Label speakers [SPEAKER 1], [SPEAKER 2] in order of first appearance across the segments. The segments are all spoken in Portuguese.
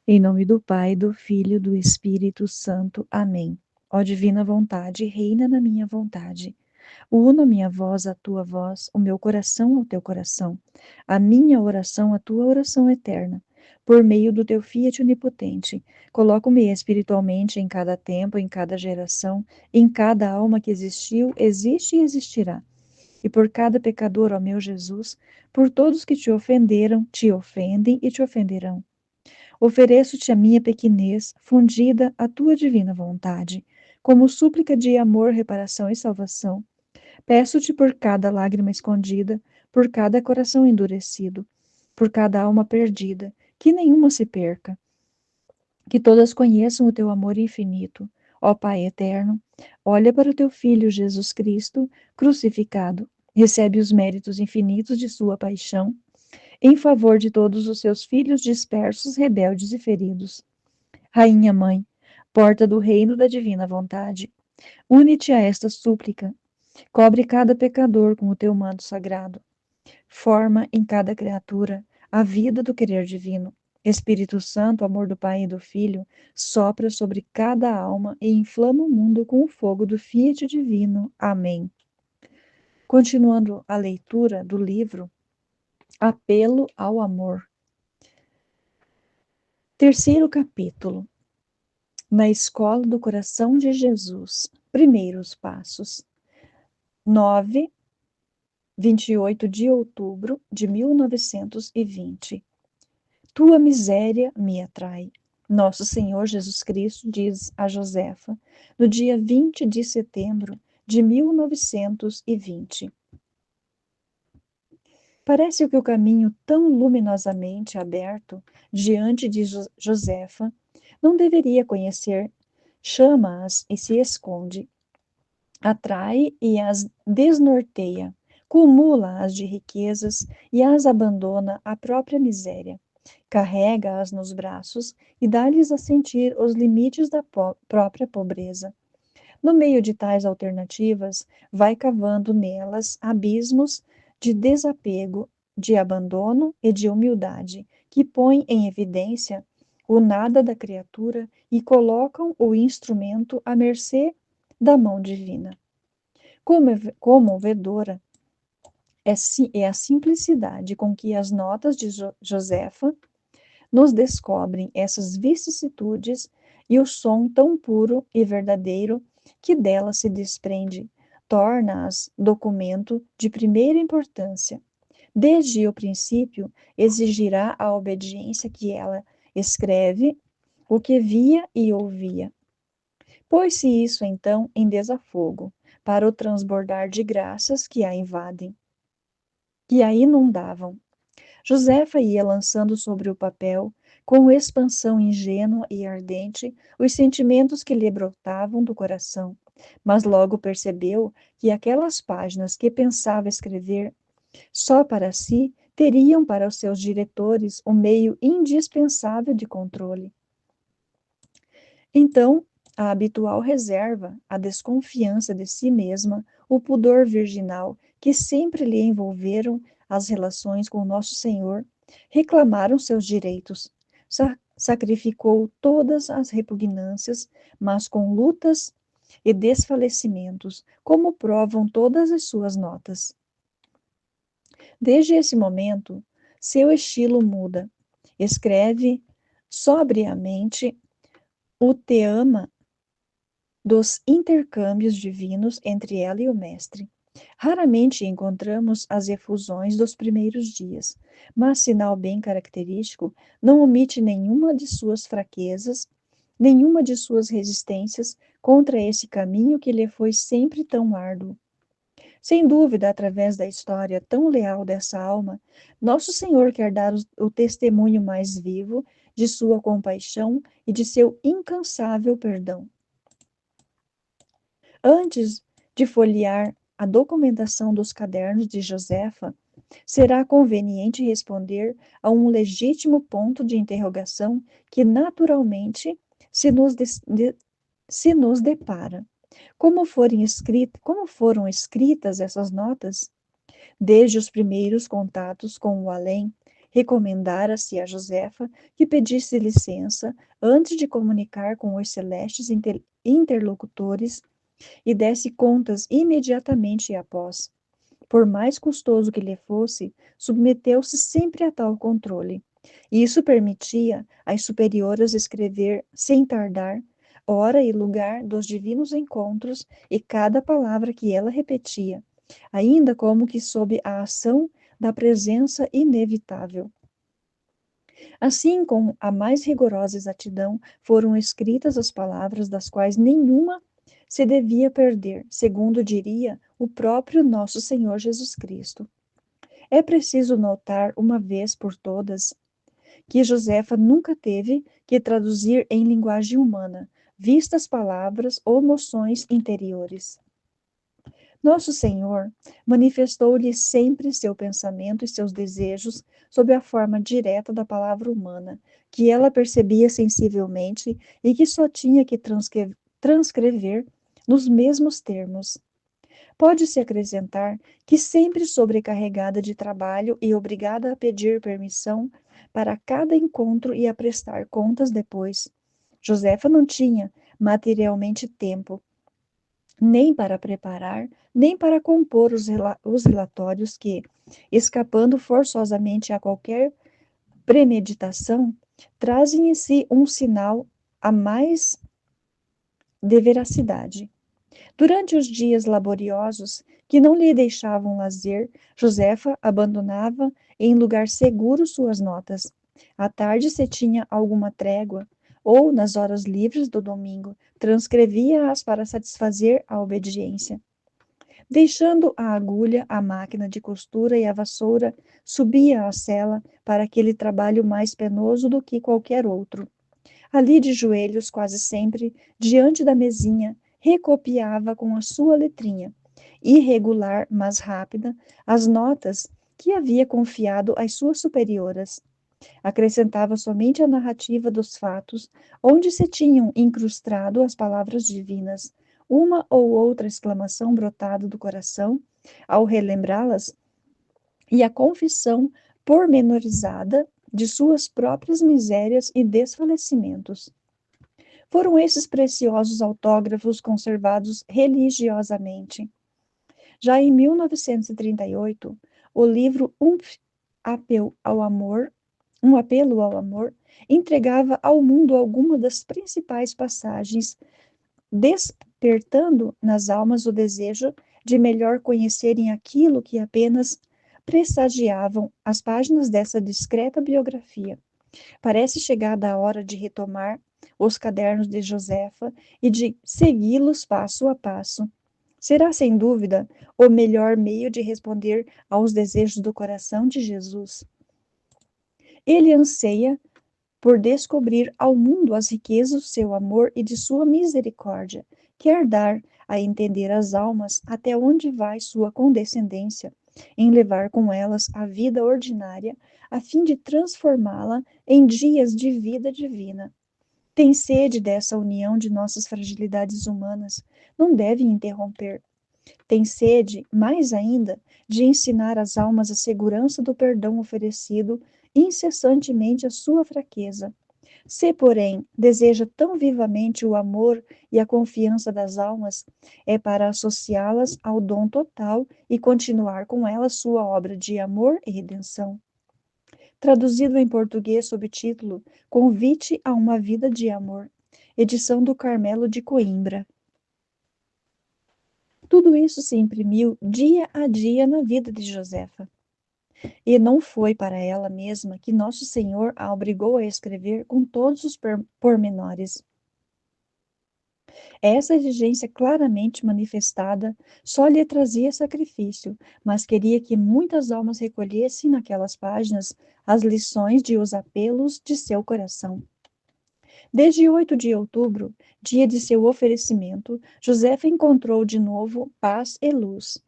[SPEAKER 1] Em nome do Pai, do Filho e do Espírito Santo. Amém. Ó divina vontade, reina na minha vontade. Uno a minha voz à tua voz, o meu coração ao teu coração, a minha oração à tua oração eterna. Por meio do teu fiat onipotente, coloco-me espiritualmente em cada tempo, em cada geração, em cada alma que existiu, existe e existirá. E por cada pecador, ó meu Jesus, por todos que te ofenderam, te ofendem e te ofenderão. Ofereço-te a minha pequenez, fundida à tua divina vontade, como súplica de amor, reparação e salvação. Peço-te por cada lágrima escondida, por cada coração endurecido, por cada alma perdida, que nenhuma se perca, que todas conheçam o teu amor infinito. Ó Pai eterno, olha para o teu Filho Jesus Cristo, crucificado, recebe os méritos infinitos de sua paixão, em favor de todos os seus filhos dispersos, rebeldes e feridos. Rainha Mãe, porta do reino da divina vontade, une-te a esta súplica, cobre cada pecador com o teu manto sagrado, forma em cada criatura a vida do querer divino. Espírito Santo, amor do Pai e do Filho, sopra sobre cada alma e inflama o mundo com o fogo do Fiat divino. Amém. Continuando a leitura do livro Apelo ao Amor. Terceiro capítulo. Na Escola do Coração de Jesus. Primeiros passos. 28 de outubro de 1920. Tua miséria me atrai. Nosso Senhor Jesus Cristo diz a Josefa, no dia 20 de setembro de 1920. Parece que o caminho tão luminosamente aberto diante de Josefa não deveria conhecer, chama-as e se esconde, atrai e as desnorteia, cumula-as de riquezas e as abandona à própria miséria, carrega-as nos braços e dá-lhes a sentir os limites da própria pobreza. No meio de tais alternativas, vai cavando nelas abismos de desapego, de abandono e de humildade, que põem em evidência o nada da criatura e colocam o instrumento à mercê da mão divina. Comovedora é a simplicidade com que as notas de Josefa nos descobrem essas vicissitudes e o som tão puro e verdadeiro que dela se desprende, torna-as documento de primeira importância. Desde o princípio, exigirá a obediência que ela escreve o que via e ouvia. Pôs-se isso, então, em desafogo, para o transbordar de graças que a invadem, que a inundavam. Josefa ia lançando sobre o papel, com expansão ingênua e ardente, os sentimentos que lhe brotavam do coração, mas logo percebeu que aquelas páginas que pensava escrever só para si teriam para os seus diretores o meio indispensável de controle. Então, a habitual reserva, a desconfiança de si mesma, o pudor virginal que sempre lhe envolveram as relações com Nosso Senhor, reclamaram seus direitos. Sacrificou todas as repugnâncias, mas com lutas e desfalecimentos, como provam todas as suas notas. Desde esse momento, seu estilo muda. Escreve sobriamente o teama dos intercâmbios divinos entre ela e o Mestre. Raramente encontramos as efusões dos primeiros dias, mas sinal bem característico, não omite nenhuma de suas fraquezas, nenhuma de suas resistências contra esse caminho que lhe foi sempre tão árduo. Sem dúvida, através da história tão leal dessa alma, Nosso Senhor quer dar o testemunho mais vivo de sua compaixão e de seu incansável perdão. Antes de folhear a documentação dos cadernos de Josefa, será conveniente responder a um legítimo ponto de interrogação que naturalmente se nos depara. Como foram escritas essas notas? Desde os primeiros contatos com o além, Recomendara-se a Josefa que pedisse licença antes de comunicar com os celestes interlocutores e desse contas imediatamente após. Por mais custoso que lhe fosse, submeteu-se sempre a tal controle. E isso permitia às superioras escrever, sem tardar, hora e lugar dos divinos encontros e cada palavra que ela repetia, ainda como que sob a ação da presença inevitável. Assim, com a mais rigorosa exatidão, foram escritas as palavras das quais nenhuma se devia perder, segundo diria o próprio nosso Senhor Jesus Cristo. É preciso notar, uma vez por todas, que Josefa nunca teve que traduzir em linguagem humana, vistas palavras ou noções interiores. Nosso Senhor manifestou-lhe sempre seu pensamento e seus desejos sob a forma direta da palavra humana, que ela percebia sensivelmente e que só tinha que transcrever nos mesmos termos. Pode-se acrescentar que, sempre sobrecarregada de trabalho e obrigada a pedir permissão para cada encontro e a prestar contas depois, Josefa não tinha materialmente tempo nem para preparar, nem para compor os relatórios que, escapando forçosamente a qualquer premeditação, trazem em si um sinal a mais de veracidade. Durante os dias laboriosos, que não lhe deixavam lazer, Josefa abandonava em lugar seguro suas notas. À tarde, se tinha alguma trégua, ou nas horas livres do domingo, transcrevia-as para satisfazer a obediência. Deixando a agulha, a máquina de costura e a vassoura, subia à cela para aquele trabalho mais penoso do que qualquer outro. Ali de joelhos, quase sempre, diante da mesinha, recopiava com a sua letrinha, irregular, mas rápida, as notas que havia confiado às suas superioras. Acrescentava somente a narrativa dos fatos, onde se tinham incrustado as palavras divinas, uma ou outra exclamação brotada do coração, ao relembrá-las, e a confissão pormenorizada de suas próprias misérias e desfalecimentos. Foram esses preciosos autógrafos conservados religiosamente. Já em 1938, o livro Um Apelo ao Amor, entregava ao mundo algumas das principais passagens, despertando nas almas o desejo de melhor conhecerem aquilo que apenas pressagiavam as páginas dessa discreta biografia. Parece chegada a hora de retomar os cadernos de Josefa e de segui-los passo a passo. Será, sem dúvida, o melhor meio de responder aos desejos do coração de Jesus. Ele anseia por descobrir ao mundo as riquezas do seu amor e de sua misericórdia. Quer dar a entender às almas até onde vai sua condescendência, em levar com elas a vida ordinária, a fim de transformá-la em dias de vida divina. Tem sede dessa união de nossas fragilidades humanas, não deve interromper. Tem sede, mais ainda, de ensinar às almas a segurança do perdão oferecido incessantemente à sua fraqueza. Se, porém, deseja tão vivamente o amor e a confiança das almas, é para associá-las ao dom total e continuar com elas sua obra de amor e redenção. Traduzido em português sob título Convite a uma Vida de Amor, edição do Carmelo de Coimbra. Tudo isso se imprimiu dia a dia na vida de Josefa. E não foi para ela mesma que Nosso Senhor a obrigou a escrever com todos os pormenores. Essa exigência claramente manifestada só lhe trazia sacrifício, mas queria que muitas almas recolhessem naquelas páginas as lições de os apelos de seu coração. Desde 8 de outubro, dia de seu oferecimento, Josefa encontrou de novo paz e luz.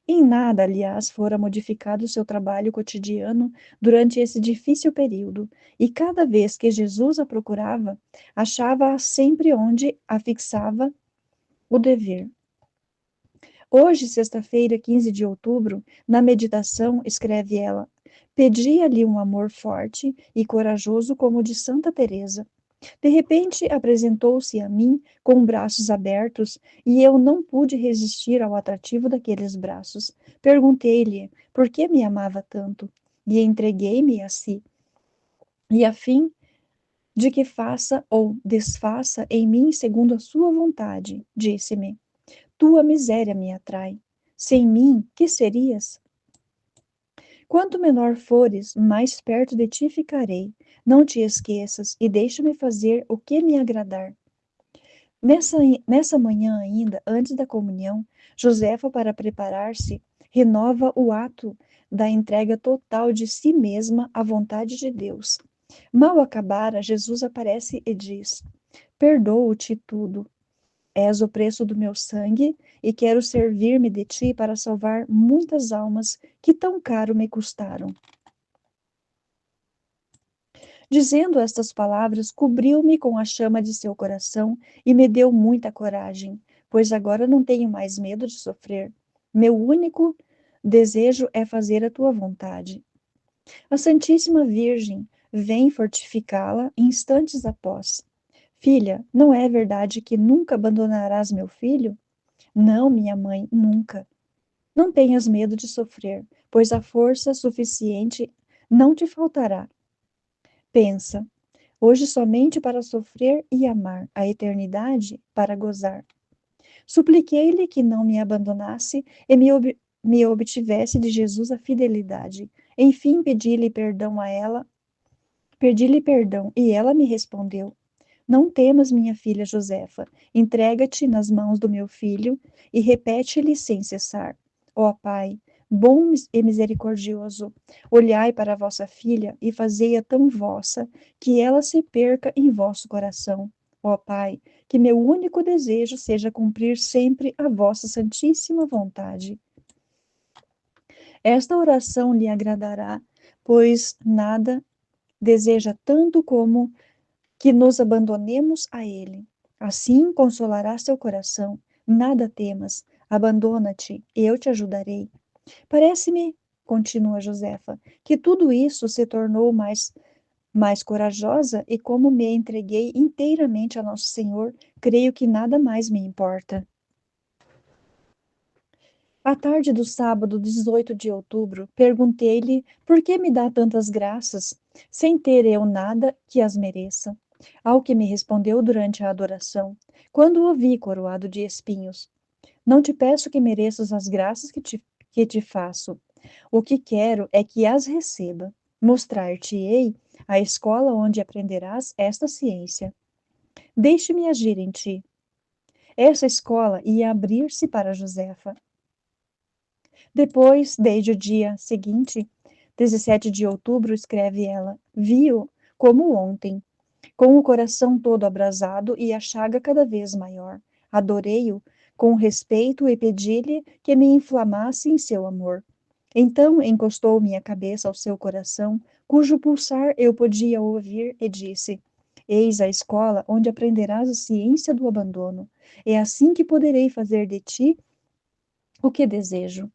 [SPEAKER 1] Em nada, aliás, fora modificado seu trabalho cotidiano durante esse difícil período, e cada vez que Jesus a procurava, achava-a sempre onde a fixava o dever. Hoje, sexta-feira, 15 de outubro, na meditação, escreve ela, Pedia-lhe um amor forte e corajoso como o de Santa Teresa. De repente apresentou-se a mim com braços abertos e eu não pude resistir ao atrativo daqueles braços. Perguntei-lhe por que me amava tanto e entreguei-me a si. E a fim de que faça ou desfaça em mim segundo a sua vontade, disse-me: tua miséria me atrai. Sem mim, que serias? Quanto menor fores, mais perto de ti ficarei. Não te esqueças e deixa-me fazer o que me agradar. Nessa manhã ainda, antes da comunhão, Josefa, para preparar-se, renova o ato da entrega total de si mesma à vontade de Deus. Mal acabara, Jesus aparece e diz: Perdoo-te tudo. És o preço do meu sangue e quero servir-me de ti para salvar muitas almas que tão caro me custaram. Dizendo estas palavras, cobriu-me com a chama de seu coração e me deu muita coragem, pois agora não tenho mais medo de sofrer. Meu único desejo é fazer a tua vontade. A Santíssima Virgem vem fortificá-la instantes após. Filha, não é verdade que nunca abandonarás meu filho? Não, minha mãe, nunca. Não tenhas medo de sofrer, pois a força suficiente não te faltará. Pensa, hoje somente para sofrer e amar, a eternidade para gozar. Supliquei-lhe que não me abandonasse e me obtivesse de Jesus a fidelidade. Enfim, pedi-lhe perdão a ela, pedi-lhe perdão, e ela me respondeu: Não temas, minha filha Josefa, entrega-te nas mãos do meu filho e repete-lhe sem cessar: Ó Pai, bom e misericordioso, olhai para a vossa filha e fazei-a tão vossa que ela se perca em vosso coração. Ó Pai, que meu único desejo seja cumprir sempre a vossa santíssima vontade. Esta oração lhe agradará, pois nada deseja tanto como que nos abandonemos a Ele. Assim consolará seu coração. Nada temas, abandona-te, e eu te ajudarei. Parece-me, continua Josefa, que tudo isso se tornou mais corajosa e como me entreguei inteiramente a Nosso Senhor, creio que nada mais me importa. À tarde do sábado, 18 de outubro, perguntei-lhe por que me dá tantas graças, sem ter eu nada que as mereça. Ao que me respondeu durante a adoração, quando o vi coroado de espinhos: Não te peço que mereças as graças que te faço. O que quero é que as receba. Mostrar-te-ei a escola onde aprenderás esta ciência. Deixe-me agir em ti. Essa escola ia abrir-se para Josefa. Depois, desde o dia seguinte, 17 de outubro, escreve ela, vi-o como ontem, com o coração todo abrasado e a chaga cada vez maior. Adorei-o com respeito e pedi-lhe que me inflamasse em seu amor. Então encostou minha cabeça ao seu coração, cujo pulsar eu podia ouvir, e disse: Eis a escola onde aprenderás a ciência do abandono. É assim que poderei fazer de ti o que desejo.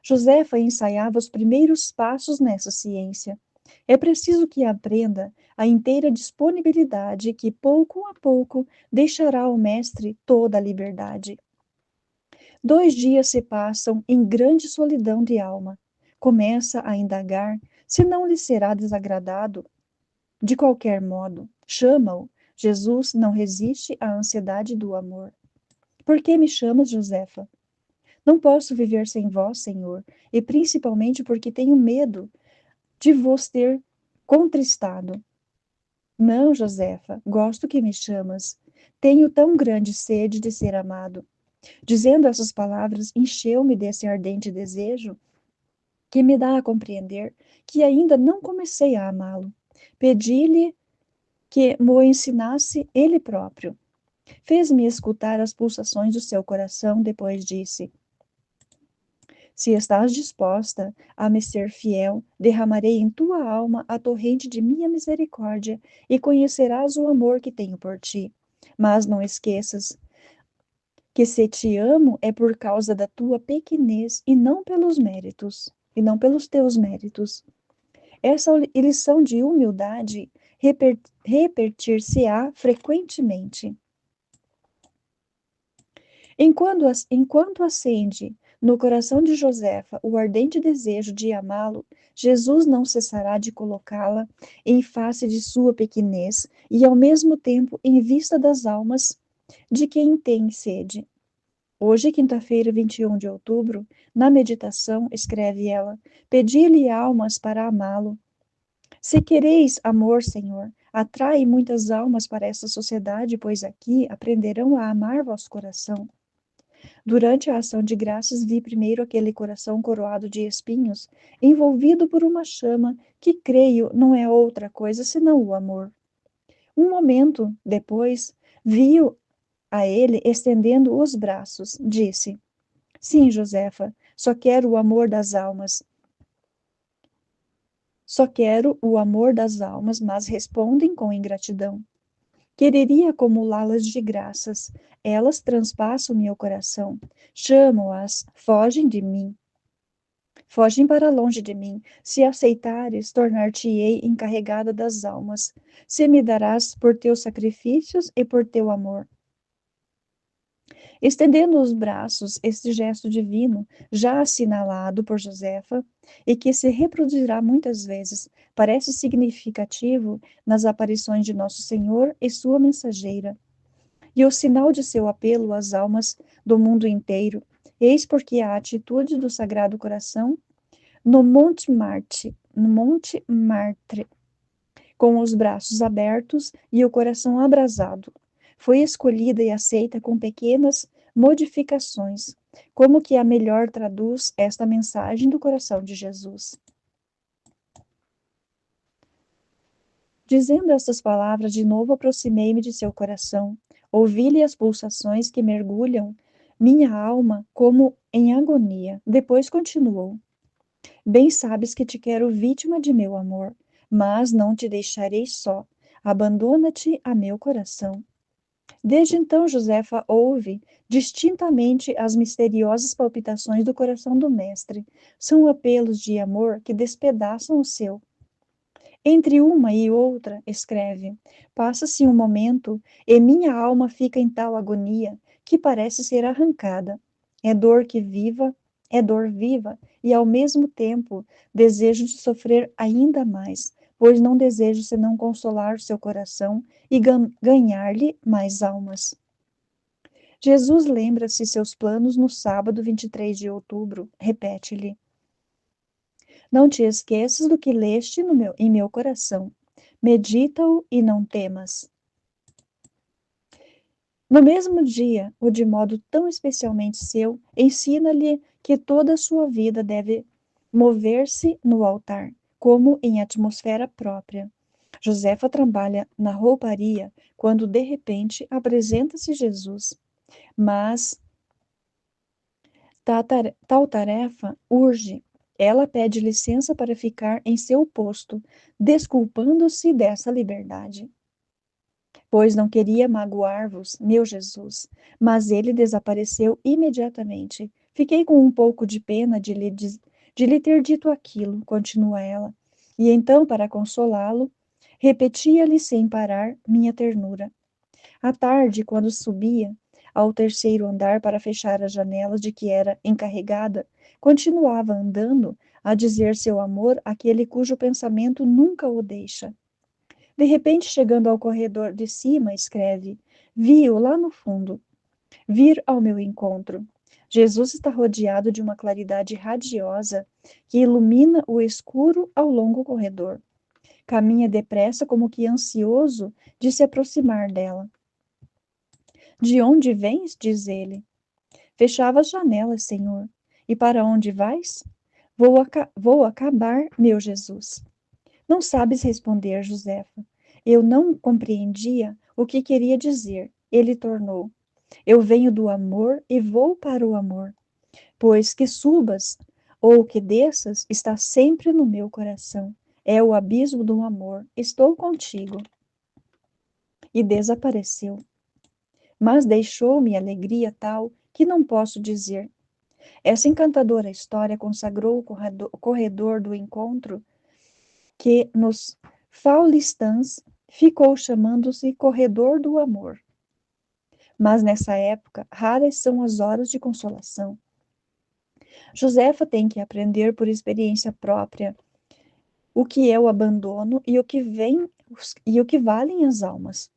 [SPEAKER 1] Josefa ensaiava os primeiros passos nessa ciência. É preciso que aprenda a inteira disponibilidade que, pouco a pouco, deixará ao mestre toda a liberdade. 2 dias se passam em grande solidão de alma. Começa a indagar se não lhe será desagradado. De qualquer modo, chama-o. Jesus não resiste à ansiedade do amor. Por que me chamas, Josefa? Não posso viver sem vós, Senhor, e principalmente porque tenho medo de vos ter contristado. Não, Josefa, gosto que me chamas. Tenho tão grande sede de ser amado. Dizendo essas palavras, encheu-me desse ardente desejo que me dá a compreender que ainda não comecei a amá-lo. Pedi-lhe que mo ensinasse ele próprio. Fez-me escutar as pulsações do seu coração, depois disse: Se estás disposta a me ser fiel, derramarei em tua alma a torrente de minha misericórdia e conhecerás o amor que tenho por ti. Mas não esqueças que se te amo é por causa da tua pequenez e não pelos teus méritos. Essa lição de humildade repetir-se-á frequentemente. Enquanto acende no coração de Josefa o ardente desejo de amá-lo, Jesus não cessará de colocá-la em face de sua pequenez e, ao mesmo tempo, em vista das almas de quem tem sede. Hoje, quinta-feira, 21 de outubro, na meditação, escreve ela, pedi-lhe almas para amá-lo. Se quereis amor, Senhor, atrai muitas almas para esta sociedade, pois aqui aprenderão a amar vosso coração. Durante a ação de graças, vi primeiro aquele coração coroado de espinhos, envolvido por uma chama que, creio, não é outra coisa senão o amor. Um momento depois, vi-o a ele estendendo os braços. Disse: Sim, Josefa, só quero o amor das almas. Só quero o amor das almas, mas respondem com ingratidão. Quereria acumulá-las de graças. Elas transpassam meu coração. Chamo-as, fogem de mim. Fogem para longe de mim. Se aceitares, tornar-te-ei encarregada das almas. Se me darás por teus sacrifícios e por teu amor. Estendendo os braços, este gesto divino, já assinalado por Josefa, e que se reproduzirá muitas vezes, parece significativo nas aparições de Nosso Senhor e sua mensageira, e o sinal de seu apelo às almas do mundo inteiro. Eis porque a atitude do Sagrado Coração no Monte Martre, com os braços abertos e o coração abrasado, foi escolhida e aceita com pequenas modificações, como que a melhor traduz esta mensagem do coração de Jesus. Dizendo estas palavras, de novo aproximei-me de seu coração, ouvi-lhe as pulsações que mergulham minha alma como em agonia. Depois continuou: Bem sabes que te quero vítima de meu amor, mas não te deixarei só. Abandona-te a meu coração. Desde então, Josefa ouve distintamente as misteriosas palpitações do coração do Mestre. São apelos de amor que despedaçam o seu. Entre uma e outra, escreve, passa-se um momento e minha alma fica em tal agonia que parece ser arrancada. É dor viva e ao mesmo tempo desejo de sofrer ainda mais, pois não desejo senão consolar seu coração e ganhar-lhe mais almas. Jesus lembra-se seus planos no sábado 23 de outubro, repete-lhe: Não te esqueças do que leste em meu coração. Medita-o e não temas. No mesmo dia, ou de modo tão especialmente seu, ensina-lhe que toda a sua vida deve mover-se no altar, como em atmosfera própria. Josefa trabalha na rouparia quando, de repente, apresenta-se Jesus. Mas tal tarefa urge. Ela pede licença para ficar em seu posto, desculpando-se dessa liberdade. Pois não queria magoar-vos, meu Jesus. Mas ele desapareceu imediatamente. Fiquei com um pouco de pena de lhe ter dito aquilo, continua ela. E então, para consolá-lo, repetia-lhe sem parar minha ternura. À tarde, quando subia ao terceiro andar para fechar as janelas de que era encarregada, continuava andando a dizer seu amor àquele cujo pensamento nunca o deixa. De repente, chegando ao corredor de cima, escreve: Vi-o lá no fundo, vir ao meu encontro. Jesus está rodeado de uma claridade radiosa que ilumina o escuro ao longo corredor. Caminha depressa, como que ansioso de se aproximar dela. De onde vens? Diz ele. Fechava as janelas, Senhor. E para onde vais? Vou acabar, meu Jesus. Não sabes responder, Josefa. Eu não compreendia o que queria dizer. Ele tornou: Eu venho do amor e vou para o amor. Pois que subas ou que desças, está sempre no meu coração. É o abismo do amor. Estou contigo. E desapareceu. Mas deixou-me alegria tal que não posso dizer. Essa encantadora história consagrou o corredor do encontro que nos Paulistãs ficou chamando-se Corredor do Amor. Mas nessa época, raras são as horas de consolação. Josefa tem que aprender por experiência própria o que é o abandono e o que valem as almas.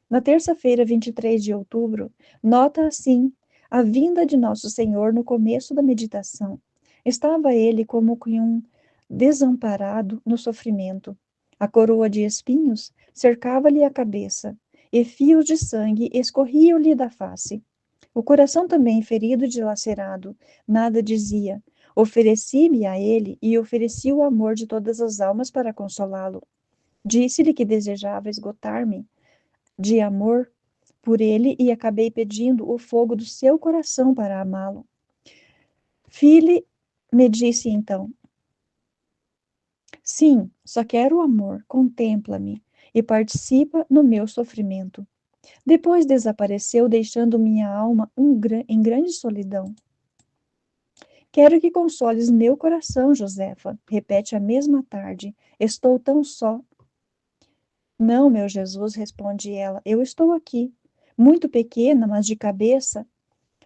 [SPEAKER 1] Na terça-feira, 23 de outubro, nota assim a vinda de Nosso Senhor no começo da meditação. Estava ele como que um desamparado no sofrimento. A coroa de espinhos cercava-lhe a cabeça, e fios de sangue escorriam-lhe da face. O coração também ferido e dilacerado, nada dizia. Ofereci-me a ele e ofereci o amor de todas as almas para consolá-lo. Disse-lhe que desejava esgotar-me de amor por ele e acabei pedindo o fogo do seu coração para amá-lo. Filho, me disse então, sim, só quero o amor, contempla-me e participa no meu sofrimento. Depois desapareceu, deixando minha alma em grande solidão. Quero que consoles meu coração, Josefa, repete a mesma tarde. Estou tão só. Não, meu Jesus, responde ela, eu estou aqui, muito pequena, mas de cabeça,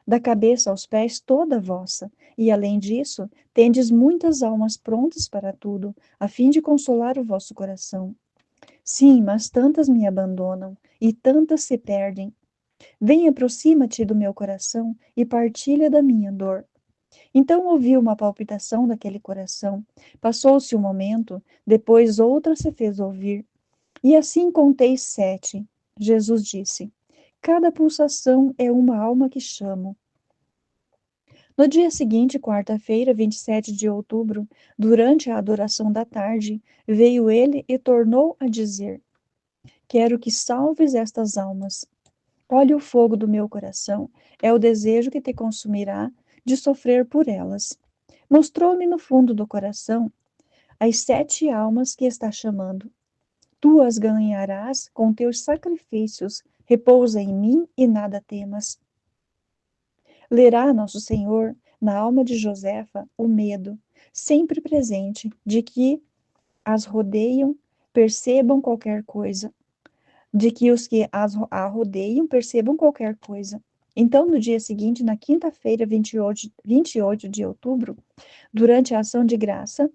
[SPEAKER 1] da cabeça aos pés toda vossa, e além disso, tendes muitas almas prontas para tudo, a fim de consolar o vosso coração. Sim, mas tantas me abandonam, e tantas se perdem. Vem, aproxima-te do meu coração e partilha da minha dor. Então ouvi uma palpitação daquele coração. Passou-se um momento, depois outra se fez ouvir. E assim contei 7. Jesus disse: cada pulsação é uma alma que chamo. No dia seguinte, quarta-feira, 27 de outubro, durante a adoração da tarde, veio ele e tornou a dizer: quero que salves estas almas. Olhe o fogo do meu coração, é o desejo que te consumirá de sofrer por elas. Mostrou-me no fundo do coração as 7 almas que está chamando. Tu as ganharás com teus sacrifícios, repousa em mim e nada temas. Lerá Nosso Senhor na alma de Josefa o medo, sempre presente, de que as rodeiam percebam qualquer coisa, de que os que a rodeiam percebam qualquer coisa. Então, no dia seguinte, na quinta-feira, 28 de outubro, durante a ação de graças,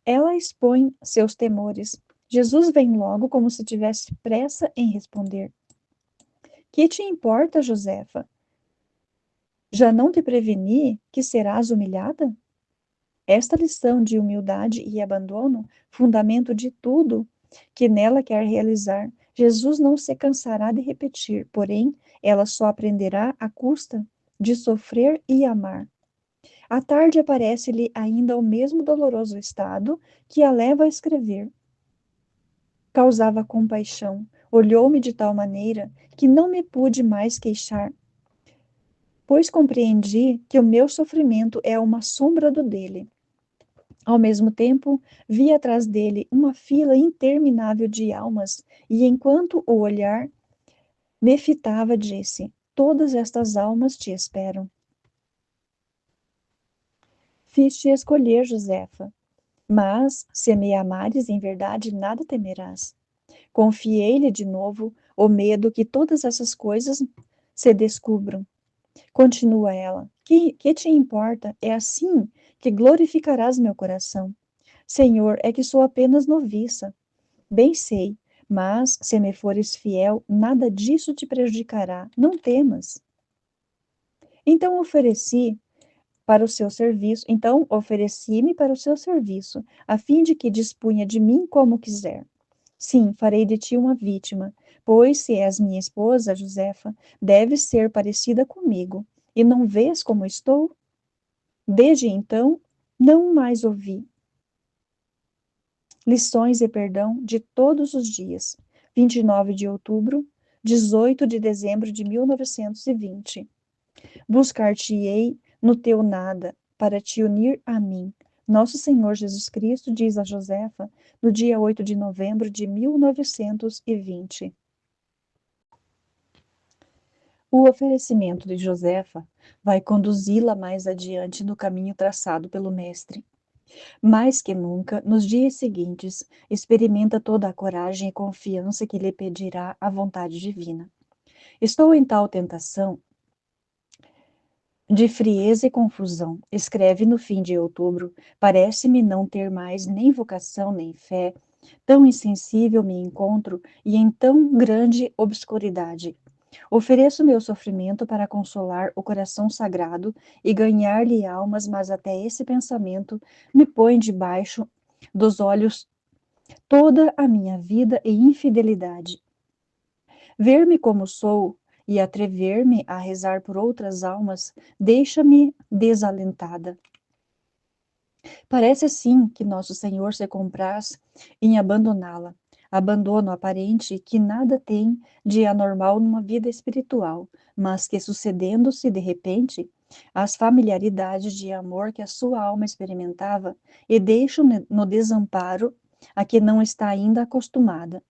[SPEAKER 1] ela expõe seus temores. Jesus vem logo como se tivesse pressa em responder. Que te importa, Josefa? Já não te preveni que serás humilhada? Esta lição de humildade e abandono, fundamento de tudo que nela quer realizar, Jesus não se cansará de repetir, porém, ela só aprenderá à custa de sofrer e amar. À tarde aparece-lhe ainda o mesmo doloroso estado que a leva a escrever. Causava compaixão, olhou-me de tal maneira que não me pude mais queixar, pois compreendi que o meu sofrimento é uma sombra do dele. Ao mesmo tempo, vi atrás dele uma fila interminável de almas, e enquanto o olhar me fitava, disse: todas estas almas te esperam. Fiz-te escolher, Josefa, mas, se me amares em verdade, nada temerás. Confiei-lhe de novo o medo que todas essas coisas se descubram. Continua ela: que te importa? É assim que glorificarás meu coração. Senhor, é que sou apenas noviça. Bem sei, mas se me fores fiel, nada disso te prejudicará. Não temas. Então ofereci-me para o seu serviço, a fim de que dispunha de mim como quiser. Sim, farei de ti uma vítima, pois se és minha esposa, Josefa, deves ser parecida comigo. E não vês como estou? Desde então, não mais ouvi. Lições e perdão de todos os dias. 29 de outubro, 18 de dezembro de 1920. Buscar-te-ei no teu nada, para te unir a mim. Nosso Senhor Jesus Cristo diz a Josefa no dia 8 de novembro de 1920. O oferecimento de Josefa vai conduzi-la mais adiante no caminho traçado pelo Mestre. Mais que nunca, nos dias seguintes, experimenta toda a coragem e confiança que lhe pedirá a vontade divina. Estou em tal tentação de frieza e confusão, escreve no fim de outubro, parece-me não ter mais nem vocação nem fé, tão insensível me encontro e em tão grande obscuridade. Ofereço meu sofrimento para consolar o coração sagrado e ganhar-lhe almas, mas até esse pensamento me põe debaixo dos olhos toda a minha vida e infidelidade. Ver-me como sou e atrever-me a rezar por outras almas deixa-me desalentada. Parece assim que nosso Senhor se compraz em abandoná-la. Abandono aparente que nada tem de anormal numa vida espiritual, mas que sucedendo-se de repente às familiaridades de amor que a sua alma experimentava e deixa no desamparo a que não está ainda acostumada.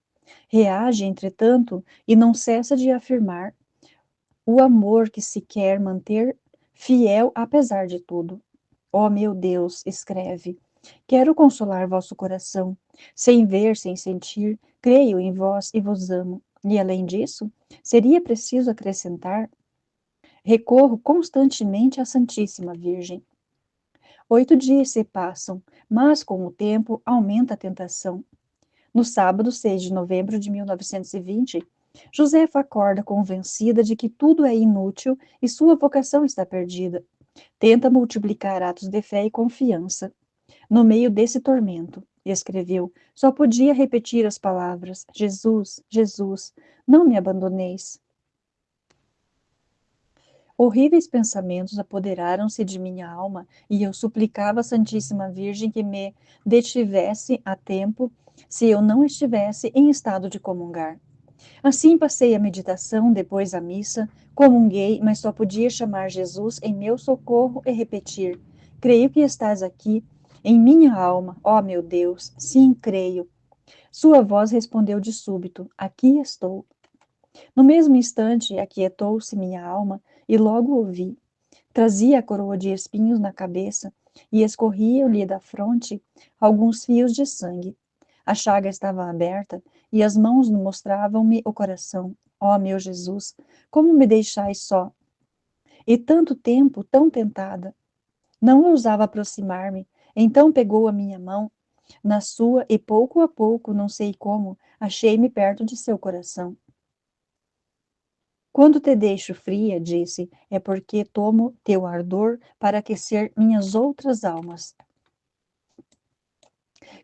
[SPEAKER 1] Reage, entretanto, e não cessa de afirmar o amor que se quer manter fiel apesar de tudo. Ó meu Deus, escreve, quero consolar vosso coração. Sem ver, sem sentir, creio em vós e vos amo. E além disso, seria preciso acrescentar, recorro constantemente à Santíssima Virgem. 8 dias se passam, mas com o tempo aumenta a tentação. No sábado, 6 de novembro de 1920, Josefa acorda convencida de que tudo é inútil e sua vocação está perdida. Tenta multiplicar atos de fé e confiança. No meio desse tormento, escreveu, só podia repetir as palavras: Jesus, Jesus, não me abandoneis. Horríveis pensamentos apoderaram-se de minha alma e eu suplicava à Santíssima Virgem que me detivesse a tempo se eu não estivesse em estado de comungar. Assim passei a meditação, depois a missa, comunguei, mas só podia chamar Jesus em meu socorro e repetir: Creio que estás aqui, em minha alma, ó meu Deus, sim, creio. Sua voz respondeu de súbito: Aqui estou. No mesmo instante, aquietou-se minha alma e logo ouvi. Trazia a coroa de espinhos na cabeça e escorriam-lhe da fronte alguns fios de sangue. A chaga estava aberta e as mãos mostravam-me o coração. Ó meu Jesus, como me deixais só? E tanto tempo, tão tentada. Não ousava aproximar-me. Então pegou a minha mão na sua e pouco a pouco, não sei como, achei-me perto de seu coração. Quando te deixo fria, disse, é porque tomo teu ardor para aquecer minhas outras almas.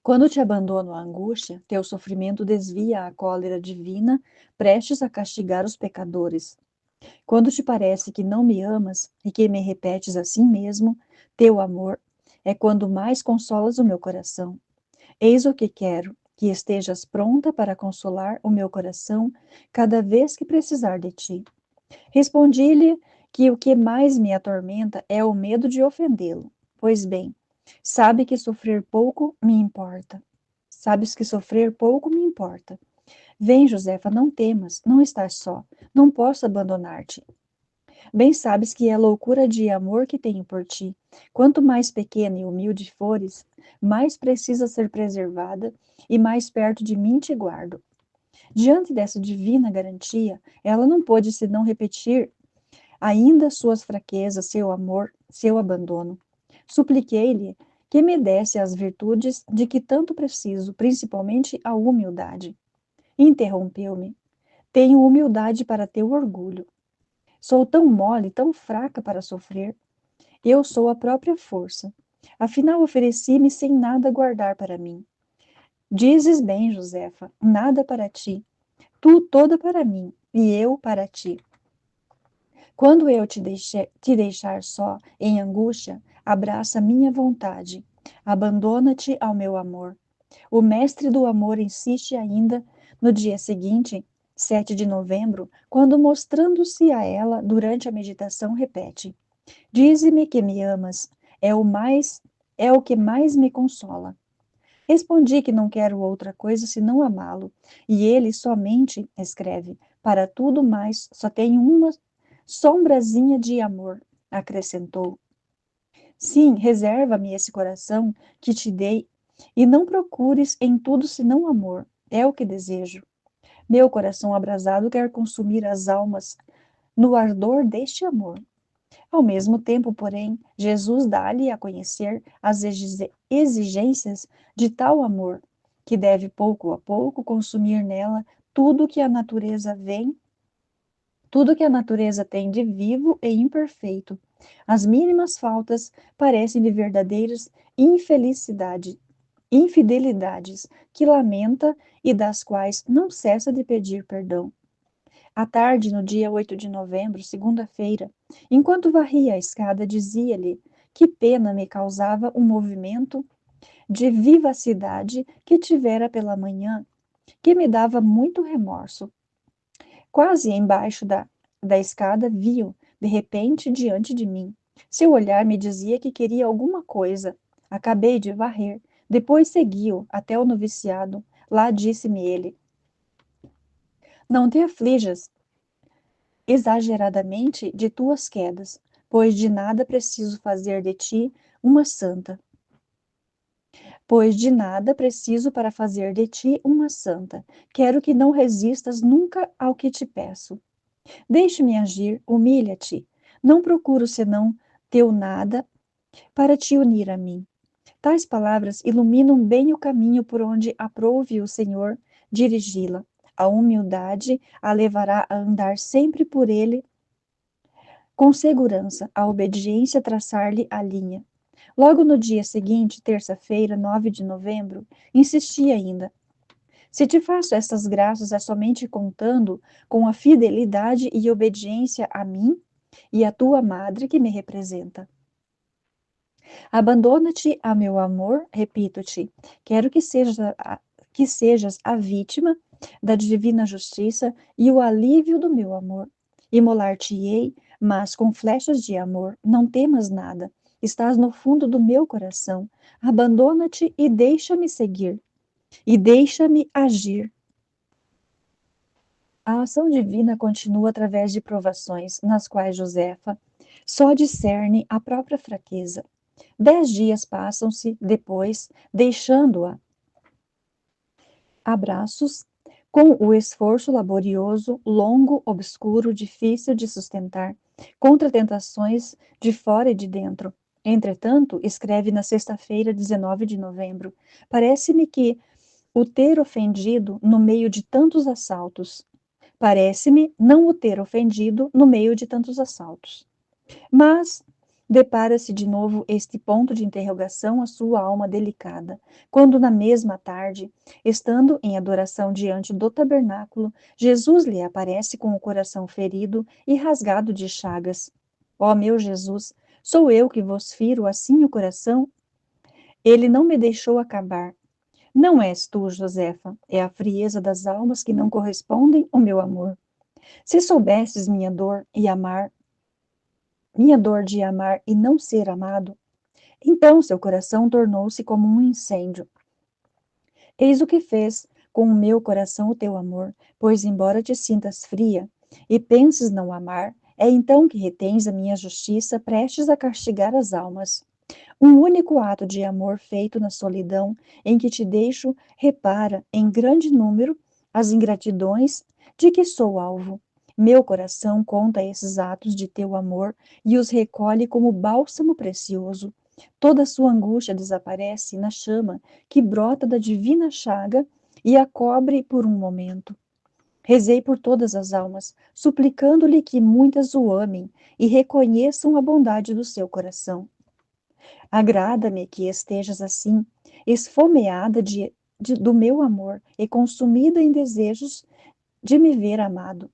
[SPEAKER 1] Quando te abandono à angústia, teu sofrimento desvia a cólera divina, prestes a castigar os pecadores. Quando te parece que não me amas e que me repetes assim mesmo, teu amor é quando mais consolas o meu coração. Eis o que quero, que estejas pronta para consolar o meu coração cada vez que precisar de ti. Respondi-lhe que o que mais me atormenta é o medo de ofendê-lo. Pois bem, sabe que sofrer pouco me importa. Sabes que sofrer pouco me importa. Vem, Josefa, não temas, não estás só. Não posso abandonar-te. Bem sabes que é a loucura de amor que tenho por ti. Quanto mais pequena e humilde fores, mais precisa ser preservada e mais perto de mim te guardo. Diante dessa divina garantia, ela não pôde senão repetir ainda suas fraquezas, seu amor, seu abandono. Supliquei-lhe que me desse as virtudes de que tanto preciso, principalmente a humildade. Interrompeu-me. Tenho humildade para teu orgulho. Sou tão mole, tão fraca para sofrer. Eu sou a própria força. Afinal, ofereci-me sem nada guardar para mim. Dizes bem, Josefa, nada para ti. Tu toda para mim, e eu para ti. Quando eu te deixar só, em angústia, abraça minha vontade. Abandona-te ao meu amor. O mestre do amor insiste ainda no dia seguinte, 7 de novembro, quando, mostrando-se a ela durante a meditação, repete: Dize-me que me amas, é o que mais me consola. Respondi que não quero outra coisa senão amá-lo, e ele somente escreve: Para tudo mais, só tenho uma sombrazinha de amor, acrescentou. Sim, reserva-me esse coração que te dei, e não procures em tudo senão amor. É o que desejo. Meu coração abrasado quer consumir as almas no ardor deste amor. Ao mesmo tempo, porém, Jesus dá-lhe a conhecer as exigências de tal amor, que deve pouco a pouco consumir nela tudo que a natureza vem, tudo que a natureza tem de vivo e imperfeito. As mínimas faltas parecem-lhe verdadeiras infidelidades que lamenta e das quais não cessa de pedir perdão. À tarde, no dia 8 de novembro, segunda-feira, enquanto varria a escada, dizia-lhe que pena me causava um movimento de vivacidade que tivera pela manhã, que me dava muito remorso. Quase embaixo da escada, vi-o, de repente, diante de mim. Seu olhar me dizia que queria alguma coisa. Acabei de varrer. Depois segui-o até o noviciado. Lá disse-me ele: Não te aflijas exageradamente de tuas quedas, pois de nada preciso fazer de ti uma santa. Pois de nada preciso para fazer de ti uma santa. Quero que não resistas nunca ao que te peço. Deixe-me agir, humilha-te. Não procuro senão teu nada para te unir a mim. Tais palavras iluminam bem o caminho por onde aprouve o Senhor dirigi-la. A humildade a levará a andar sempre por ele com segurança, a obediência traçar-lhe a linha. Logo no dia seguinte, terça-feira, 9 de novembro, insisti ainda. Se te faço estas graças é somente contando com a fidelidade e obediência a mim e a tua madre que me representa. Abandona-te a meu amor, repito-te, quero que sejas a vítima da divina justiça e o alívio do meu amor. Imolar-te-ei, mas com flechas de amor, não temas nada. Estás no fundo do meu coração. Abandona-te e deixa-me seguir, e deixa-me agir. A ação divina continua através de provações, nas quais Josefa só discerne a própria fraqueza. 10 dias passam-se depois, deixando-a a braços, com o esforço laborioso, longo, obscuro, difícil de sustentar, contra tentações de fora e de dentro. Entretanto, escreve na sexta-feira, 19 de novembro, parece-me que o ter ofendido no meio de tantos assaltos. Parece-me não o ter ofendido no meio de tantos assaltos. Mas depara-se de novo este ponto de interrogação à sua alma delicada, quando na mesma tarde, estando em adoração diante do tabernáculo, Jesus lhe aparece com o coração ferido e rasgado de chagas. Ó meu Jesus, sou eu que vos firo assim o coração? Ele não me deixou acabar. Não és tu, Josefa, é a frieza das almas que não correspondem ao meu amor. Se soubesses minha dor de amar e não ser amado, então seu coração tornou-se como um incêndio. Eis o que fez com o meu coração o teu amor, pois embora te sintas fria e penses não amar, é então que retens a minha justiça prestes a castigar as almas. Um único ato de amor feito na solidão em que te deixo repara em grande número as ingratidões de que sou alvo. Meu coração conta esses atos de teu amor e os recolhe como bálsamo precioso. Toda sua angústia desaparece na chama que brota da divina chaga e a cobre por um momento. Rezei por todas as almas, suplicando-lhe que muitas o amem e reconheçam a bondade do seu coração. Agrada-me que estejas assim, esfomeada do meu amor e consumida em desejos de me ver amado.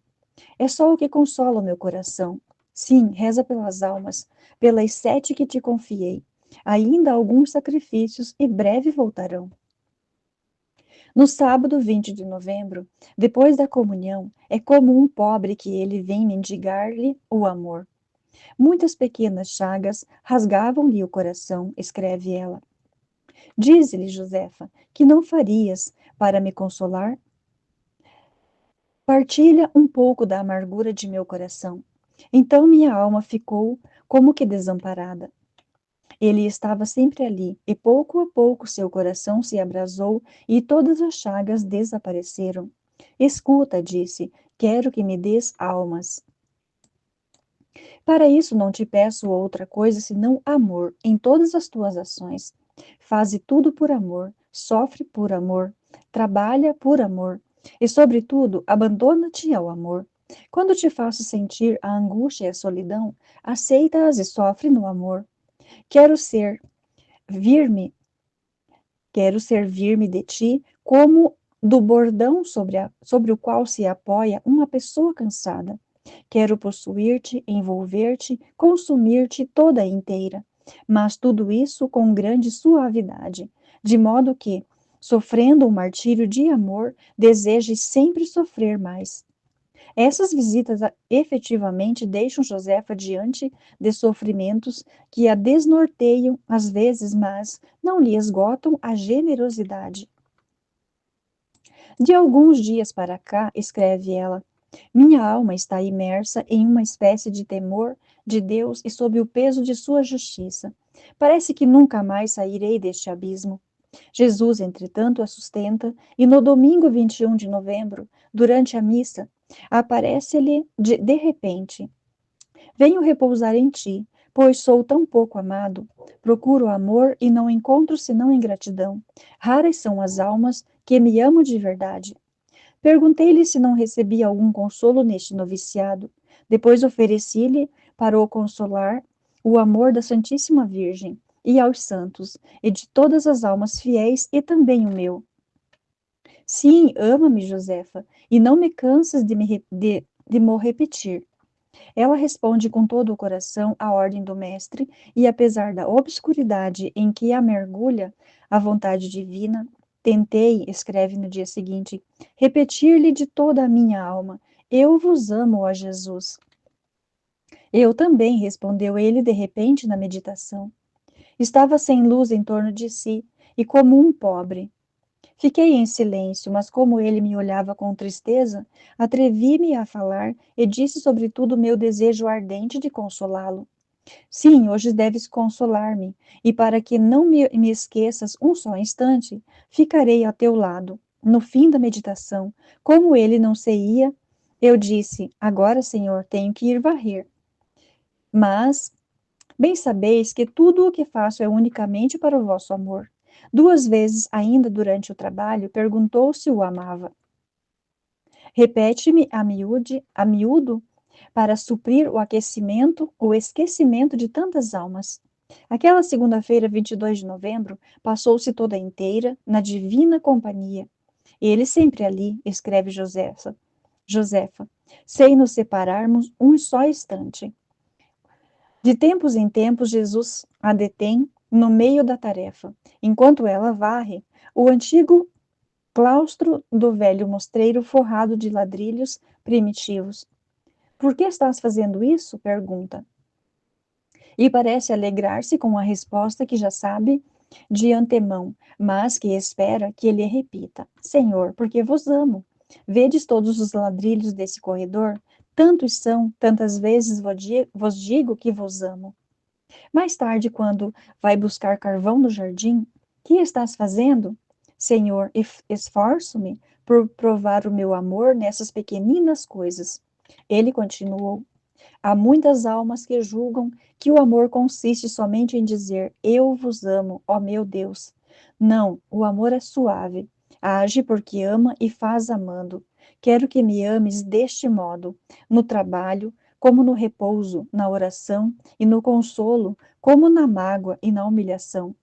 [SPEAKER 1] É só o que consola o meu coração. Sim, reza pelas almas, pelas 7 que te confiei. Ainda alguns sacrifícios e breve voltarão. No sábado 20 de novembro, depois da comunhão, é como um pobre que ele vem mendigar-lhe o amor. Muitas pequenas chagas rasgavam-lhe o coração, escreve ela. Dize-lhe, Josefa, que não farias para me consolar? Partilha um pouco da amargura de meu coração. Então minha alma ficou como que desamparada. Ele estava sempre ali, e pouco a pouco seu coração se abrasou e todas as chagas desapareceram. Escuta, disse, quero que me des almas. Para isso não te peço outra coisa senão amor em todas as tuas ações. Faze tudo por amor, sofre por amor, trabalha por amor, e, sobretudo, abandona-te ao amor. Quando te faço sentir a angústia e a solidão, aceita-as e sofre no amor. Quero ser vir-me, quero servir-me de ti como do bordão sobre o qual se apoia uma pessoa cansada. Quero possuir-te, envolver-te, consumir-te toda inteira, mas tudo isso com grande suavidade, de modo que, sofrendo um martírio de amor, desejes sempre sofrer mais. Essas visitas efetivamente deixam Josefa diante de sofrimentos que a desnorteiam às vezes, mas não lhe esgotam a generosidade. De alguns dias para cá, escreve ela, minha alma está imersa em uma espécie de temor de Deus e sob o peso de sua justiça. Parece que nunca mais sairei deste abismo. Jesus, entretanto, a sustenta, e no domingo 21 de novembro, durante a missa, aparece-lhe de repente: venho repousar em ti, pois sou tão pouco amado. Procuro amor e não encontro senão ingratidão. Raras são as almas que me amam de verdade. Perguntei-lhe se não recebia algum consolo neste noviciado. Depois ofereci-lhe, para o consolar, o amor da Santíssima Virgem e aos santos, e de todas as almas fiéis, e também o meu. Sim, ama-me, Josefa, e não me cansas de mo repetir. Ela responde com todo o coração à ordem do mestre, e apesar da obscuridade em que a mergulha a vontade divina, tentei, escreve no dia seguinte, repetir-lhe de toda a minha alma: eu vos amo, ó Jesus. Eu também, respondeu ele de repente na meditação. Estava sem luz em torno de si, e como um pobre. Fiquei em silêncio, mas como ele me olhava com tristeza, atrevi-me a falar e disse sobretudo meu desejo ardente de consolá-lo. Sim, hoje deves consolar-me, e para que não me esqueças um só instante, ficarei a teu lado. No fim da meditação, como ele não se ia, eu disse: agora, Senhor, tenho que ir varrer. Mas bem sabeis que tudo o que faço é unicamente para o vosso amor. 2 vezes, ainda durante o trabalho, perguntou se o amava. Repete-me a miúdo, para suprir o esquecimento de tantas almas. Aquela segunda-feira, 22 de novembro, passou-se toda inteira na divina companhia. Ele sempre ali, escreve Josefa, sem nos separarmos um só instante. De tempos em tempos, Jesus a detém no meio da tarefa. Enquanto ela varre, o antigo claustro do velho mostreiro forrado de ladrilhos primitivos. Por que estás fazendo isso? Pergunta. E parece alegrar-se com a resposta que já sabe de antemão, mas que espera que ele repita: Senhor, porque vos amo. Vedes todos os ladrilhos desse corredor? Tantos são, tantas vezes vos digo que vos amo. Mais tarde, quando vai buscar carvão no jardim, que estás fazendo? Senhor, esforço-me por provar o meu amor nessas pequeninas coisas. Ele continuou: há muitas almas que julgam que o amor consiste somente em dizer eu vos amo, ó meu Deus. Não, o amor é suave. Age porque ama e faz amando. Quero que me ames deste modo, no trabalho, como no repouso, na oração e no consolo, como na mágoa e na humilhação,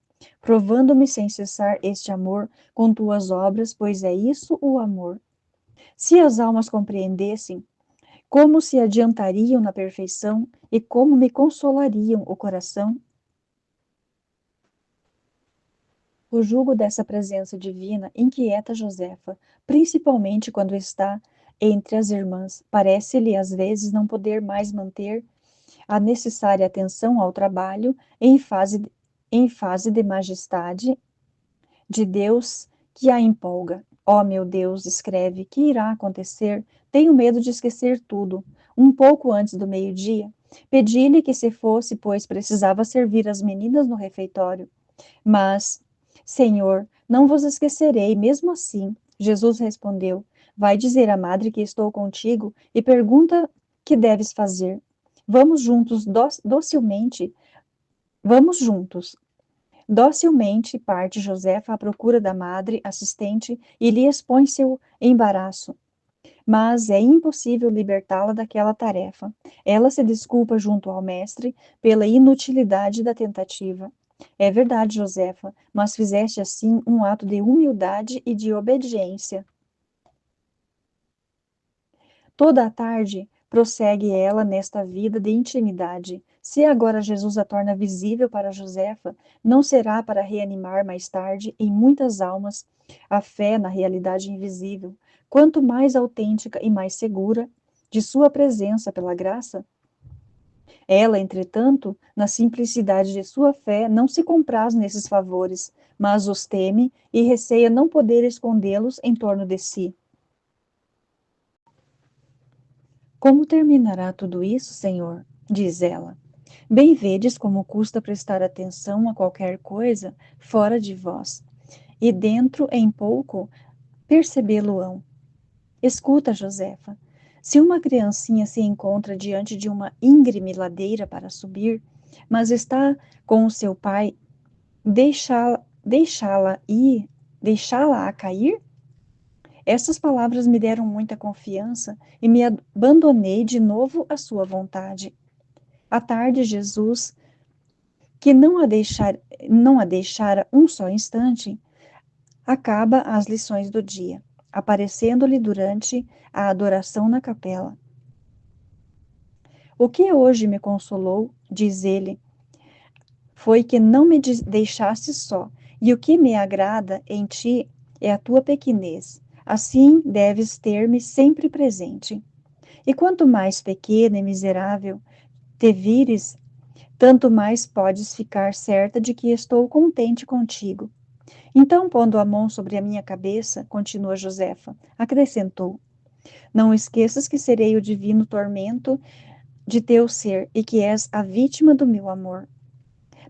[SPEAKER 1] provando-me sem cessar este amor com tuas obras, pois é isso o amor. Se as almas compreendessem como se adiantariam na perfeição e como me consolariam o coração. O jugo dessa presença divina inquieta Josefa, principalmente quando está entre as irmãs. Parece-lhe às vezes não poder mais manter a necessária atenção ao trabalho em fase de majestade de Deus que a empolga. Ó meu Deus, escreve, que irá acontecer? Tenho medo de esquecer tudo. Um pouco antes do meio-dia, pedi-lhe que se fosse, pois precisava servir as meninas no refeitório. Mas, Senhor, não vos esquecerei, mesmo assim. Jesus respondeu: Vai dizer à madre que estou contigo e pergunta que deves fazer. Vamos juntos, docilmente. Vamos juntos. Docilmente parte Josefa à procura da madre assistente e lhe expõe seu embaraço. Mas é impossível libertá-la daquela tarefa. Ela se desculpa junto ao mestre pela inutilidade da tentativa. É verdade, Josefa, mas fizeste assim um ato de humildade e de obediência. Toda a tarde prossegue ela nesta vida de intimidade. Se agora Jesus a torna visível para Josefa, não será para reanimar mais tarde em muitas almas a fé na realidade invisível, quanto mais autêntica e mais segura de sua presença pela graça. Ela, entretanto, na simplicidade de sua fé, não se compraz nesses favores, mas os teme e receia não poder escondê-los em torno de si. Como terminará tudo isso, Senhor? Diz ela. Bem vedes como custa prestar atenção a qualquer coisa fora de vós, e dentro em pouco percebê-lo-ão. Escuta, Josefa. Se uma criancinha se encontra diante de uma íngreme ladeira para subir, mas está com o seu pai, deixá-la ir, deixá-la a cair? Essas palavras me deram muita confiança e me abandonei de novo à sua vontade. À tarde, Jesus, que não a deixara um só instante, acaba as lições do dia, aparecendo-lhe durante a adoração na capela. O que hoje me consolou, diz ele, foi que não me deixaste só, e o que me agrada em ti é a tua pequenez. Assim deves ter-me sempre presente. E quanto mais pequena e miserável te vires, tanto mais podes ficar certa de que estou contente contigo. Então, pondo a mão sobre a minha cabeça, continua Josefa, acrescentou: Não esqueças que serei o divino tormento de teu ser e que és a vítima do meu amor.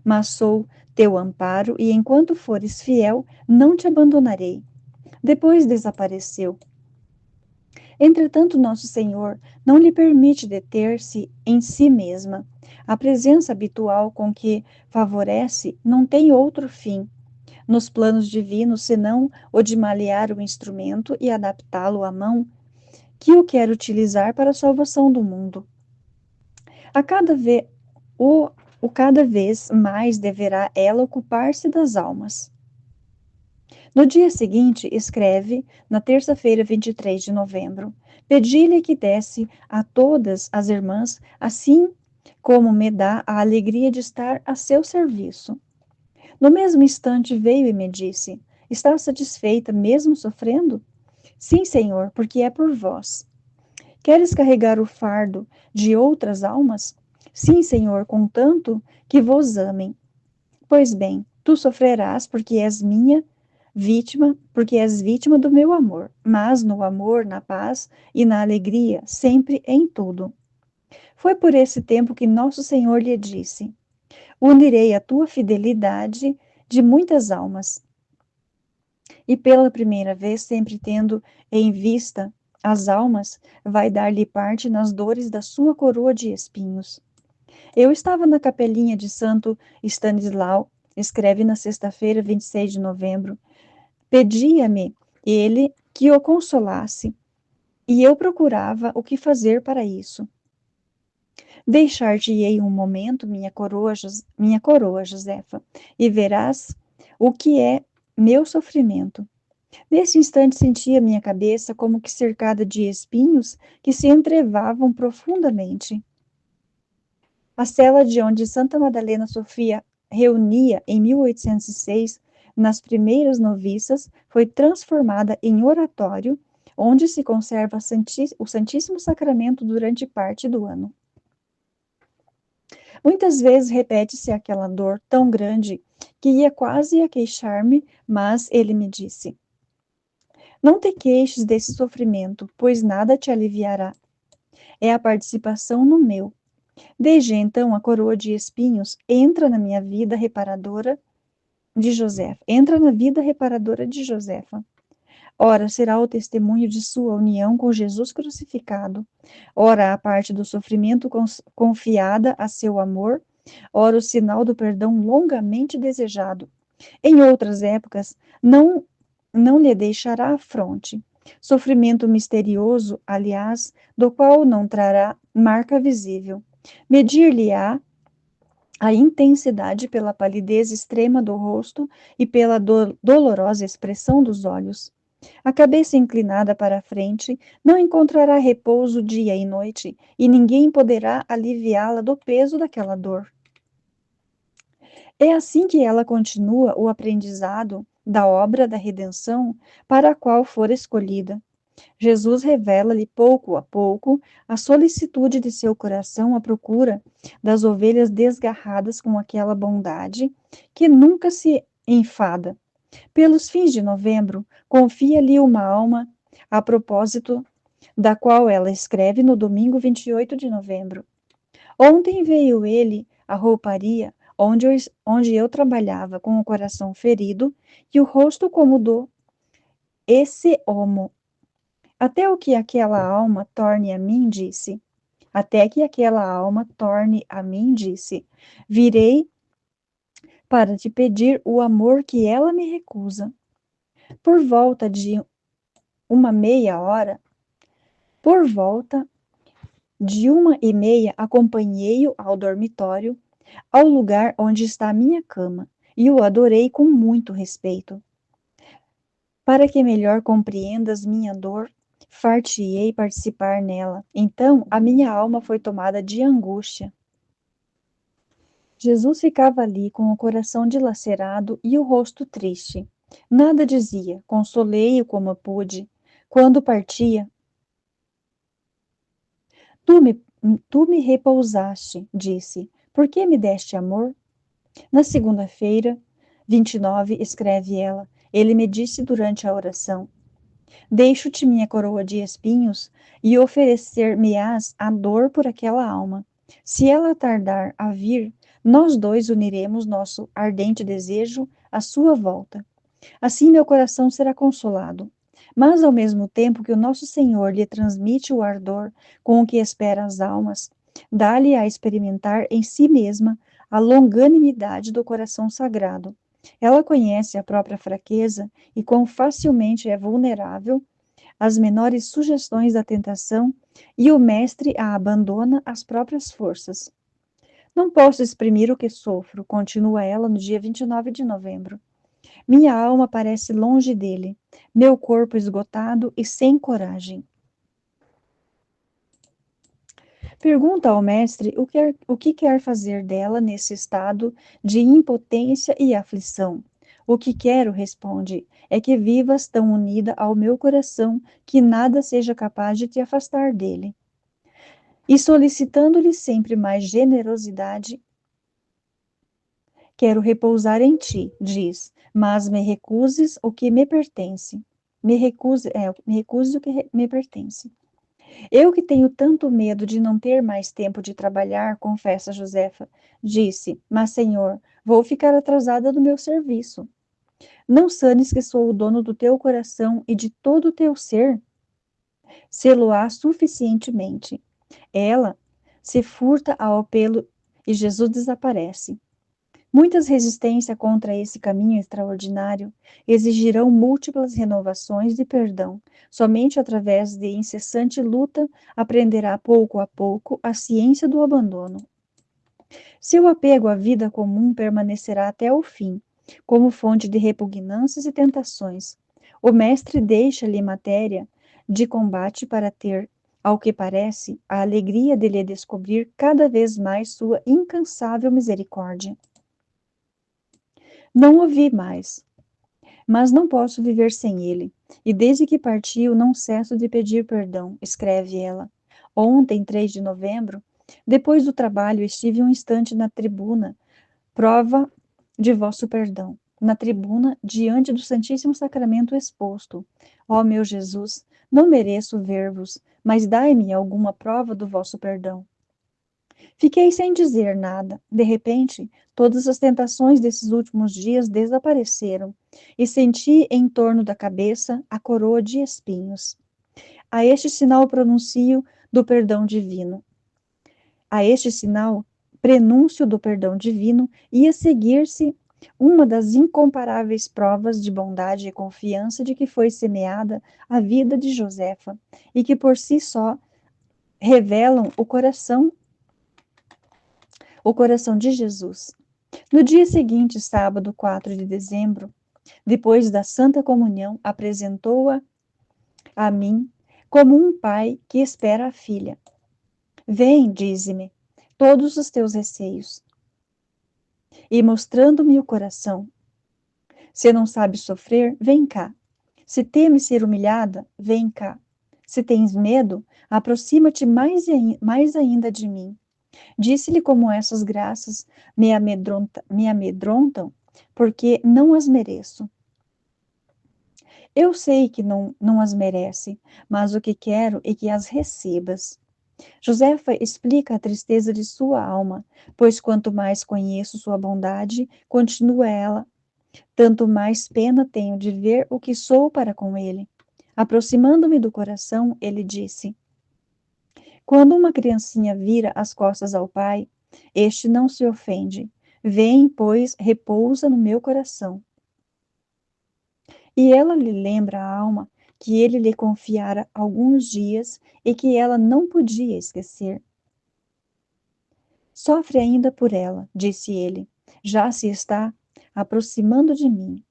[SPEAKER 1] Mas sou teu amparo e enquanto fores fiel, não te abandonarei. Depois desapareceu. Entretanto, nosso Senhor não lhe permite deter-se em si mesma. A presença habitual com que favorece não tem outro fim nos planos divinos, senão o de malear o instrumento e adaptá-lo à mão que o quer utilizar para a salvação do mundo. A cada vez, o cada vez mais deverá ela ocupar-se das almas. No dia seguinte, escreve, na terça-feira, 23 de novembro, pedi-lhe que desse a todas as irmãs, assim como me dá a alegria de estar a seu serviço. No mesmo instante veio e me disse: Está satisfeita, mesmo sofrendo? Sim, Senhor, porque é por vós. Queres carregar o fardo de outras almas? Sim, Senhor, contanto que vos amem. Pois bem, tu sofrerás porque és minha vítima, porque és vítima do meu amor, mas no amor, na paz e na alegria, sempre em tudo. Foi por esse tempo que nosso Senhor lhe disse: Unirei a tua fidelidade de muitas almas. E pela primeira vez, sempre tendo em vista as almas, vai dar-lhe parte nas dores da sua coroa de espinhos. Eu estava na capelinha de Santo Stanislau, escreve na sexta-feira, 26 de novembro. Pedia-me ele que o consolasse, e eu procurava o que fazer para isso. Deixar-te-ei um momento, minha coroa, Josefa, e verás o que é meu sofrimento. Nesse instante sentia minha cabeça como que cercada de espinhos que se entrevavam profundamente. A cela de onde Santa Madalena Sofia reunia em 1806 nas primeiras noviças foi transformada em oratório, onde se conserva o Santíssimo Sacramento durante parte do ano. Muitas vezes repete-se aquela dor tão grande que ia quase a queixar-me, mas ele me disse: Não te queixes desse sofrimento, pois nada te aliviará. É a participação no meu. Desde então, a coroa de espinhos entra na minha vida reparadora de Josefa. Entra na vida reparadora de Josefa. Ora, será o testemunho de sua união com Jesus crucificado. Ora, a parte do sofrimento confiada a seu amor. Ora, o sinal do perdão longamente desejado. Em outras épocas, não lhe deixará a fronte. Sofrimento misterioso, aliás, do qual não trará marca visível. Medir-lhe-á a intensidade pela palidez extrema do rosto e pela dolorosa expressão dos olhos. A cabeça inclinada para a frente não encontrará repouso dia e noite, e ninguém poderá aliviá-la do peso daquela dor. É assim que ela continua o aprendizado da obra da redenção para a qual for escolhida. Jesus revela-lhe pouco a pouco a solicitude de seu coração à procura das ovelhas desgarradas com aquela bondade que nunca se enfada. Pelos fins de novembro, confia-lhe uma alma a propósito da qual ela escreve no domingo 28 de novembro. Ontem veio ele à rouparia onde eu trabalhava com o coração ferido e o rosto como do esse homo. Até o que aquela alma torne a mim, disse. Até que aquela alma torne a mim, disse. Virei para te pedir o amor que ela me recusa. Por volta de uma meia hora, por volta de 1h30, acompanhei-o ao dormitório, ao lugar onde está a minha cama, e o adorei com muito respeito. Para que melhor compreendas minha dor, far-te-ei participar nela. Então a minha alma foi tomada de angústia. Jesus ficava ali com o coração dilacerado e o rosto triste. Nada dizia, consolei-o como pude. Quando partia, tu me, tu me repousaste, disse. Por que me deste amor? Na segunda-feira, 29, escreve ela, ele me disse durante a oração: deixo-te minha coroa de espinhos e oferecer-me-ás a dor por aquela alma. Se ela tardar a vir, nós dois uniremos nosso ardente desejo à sua volta. Assim meu coração será consolado. Mas, ao mesmo tempo que o nosso Senhor lhe transmite o ardor com o que espera as almas, dá-lhe a experimentar em si mesma a longanimidade do coração sagrado. Ela conhece a própria fraqueza e quão facilmente é vulnerável às menores sugestões da tentação, e o mestre a abandona às próprias forças. Não posso exprimir o que sofro, continua ela no dia 29 de novembro. Minha alma parece longe dele, meu corpo esgotado e sem coragem. Pergunta ao mestre o que quer fazer dela nesse estado de impotência e aflição. O que quero, responde, é que vivas tão unida ao meu coração que nada seja capaz de te afastar dele. E solicitando-lhe sempre mais generosidade, quero repousar em ti, diz, mas me recuses o que me pertence. Me recuse o que me pertence. Eu que tenho tanto medo de não ter mais tempo de trabalhar, confessa Josefa, disse, mas Senhor, vou ficar atrasada no meu serviço. Não sanes que sou o dono do teu coração e de todo o teu ser. Sê-lo-á suficientemente. Ela se furta ao apelo e Jesus desaparece. Muitas resistências contra esse caminho extraordinário exigirão múltiplas renovações de perdão. Somente através de incessante luta aprenderá pouco a pouco a ciência do abandono. Seu apego à vida comum permanecerá até o fim, como fonte de repugnâncias e tentações. O mestre deixa-lhe matéria de combate para ter, ao que parece, a alegria de lhe descobrir cada vez mais sua incansável misericórdia. Não o vi mais, mas não posso viver sem ele, e desde que partiu não cesso de pedir perdão, escreve ela. Ontem, 3 de novembro, depois do trabalho, estive um instante na tribuna, prova de vosso perdão. na tribuna, diante do Santíssimo Sacramento exposto. Ó meu Jesus, não mereço ver-vos, mas dai-me alguma prova do vosso perdão. Fiquei sem dizer nada. De repente, todas as tentações desses últimos dias desapareceram e senti em torno da cabeça a coroa de espinhos. A este sinal pronuncio do perdão divino. A este sinal, prenúncio do perdão divino, ia seguir-se uma das incomparáveis provas de bondade e confiança de que foi semeada a vida de Josefa e que por si só revelam o coração de Jesus. No dia seguinte, sábado 4 de dezembro, depois da Santa Comunhão, apresentou-a a mim como um pai que espera a filha. Vem, dize-me, todos os teus receios. E mostrando-me o coração. Se não sabes sofrer, vem cá. Se temes ser humilhada, vem cá. Se tens medo, aproxima-te mais ainda de mim. Disse-lhe como essas graças me amedrontam, porque não as mereço. Eu sei que não as merece, mas o que quero é que as recebas. Josefa explica a tristeza de sua alma, pois quanto mais conheço sua bondade, continua ela, tanto mais pena tenho de ver o que sou para com ele. Aproximando-me do coração, ele disse: Quando uma criancinha vira as costas ao pai, este não se ofende. Vem, pois, repousa no meu coração. E ela lhe lembra a alma que ele lhe confiara alguns dias e que ela não podia esquecer. Sofre ainda por ela, disse ele, já se está aproximando de mim.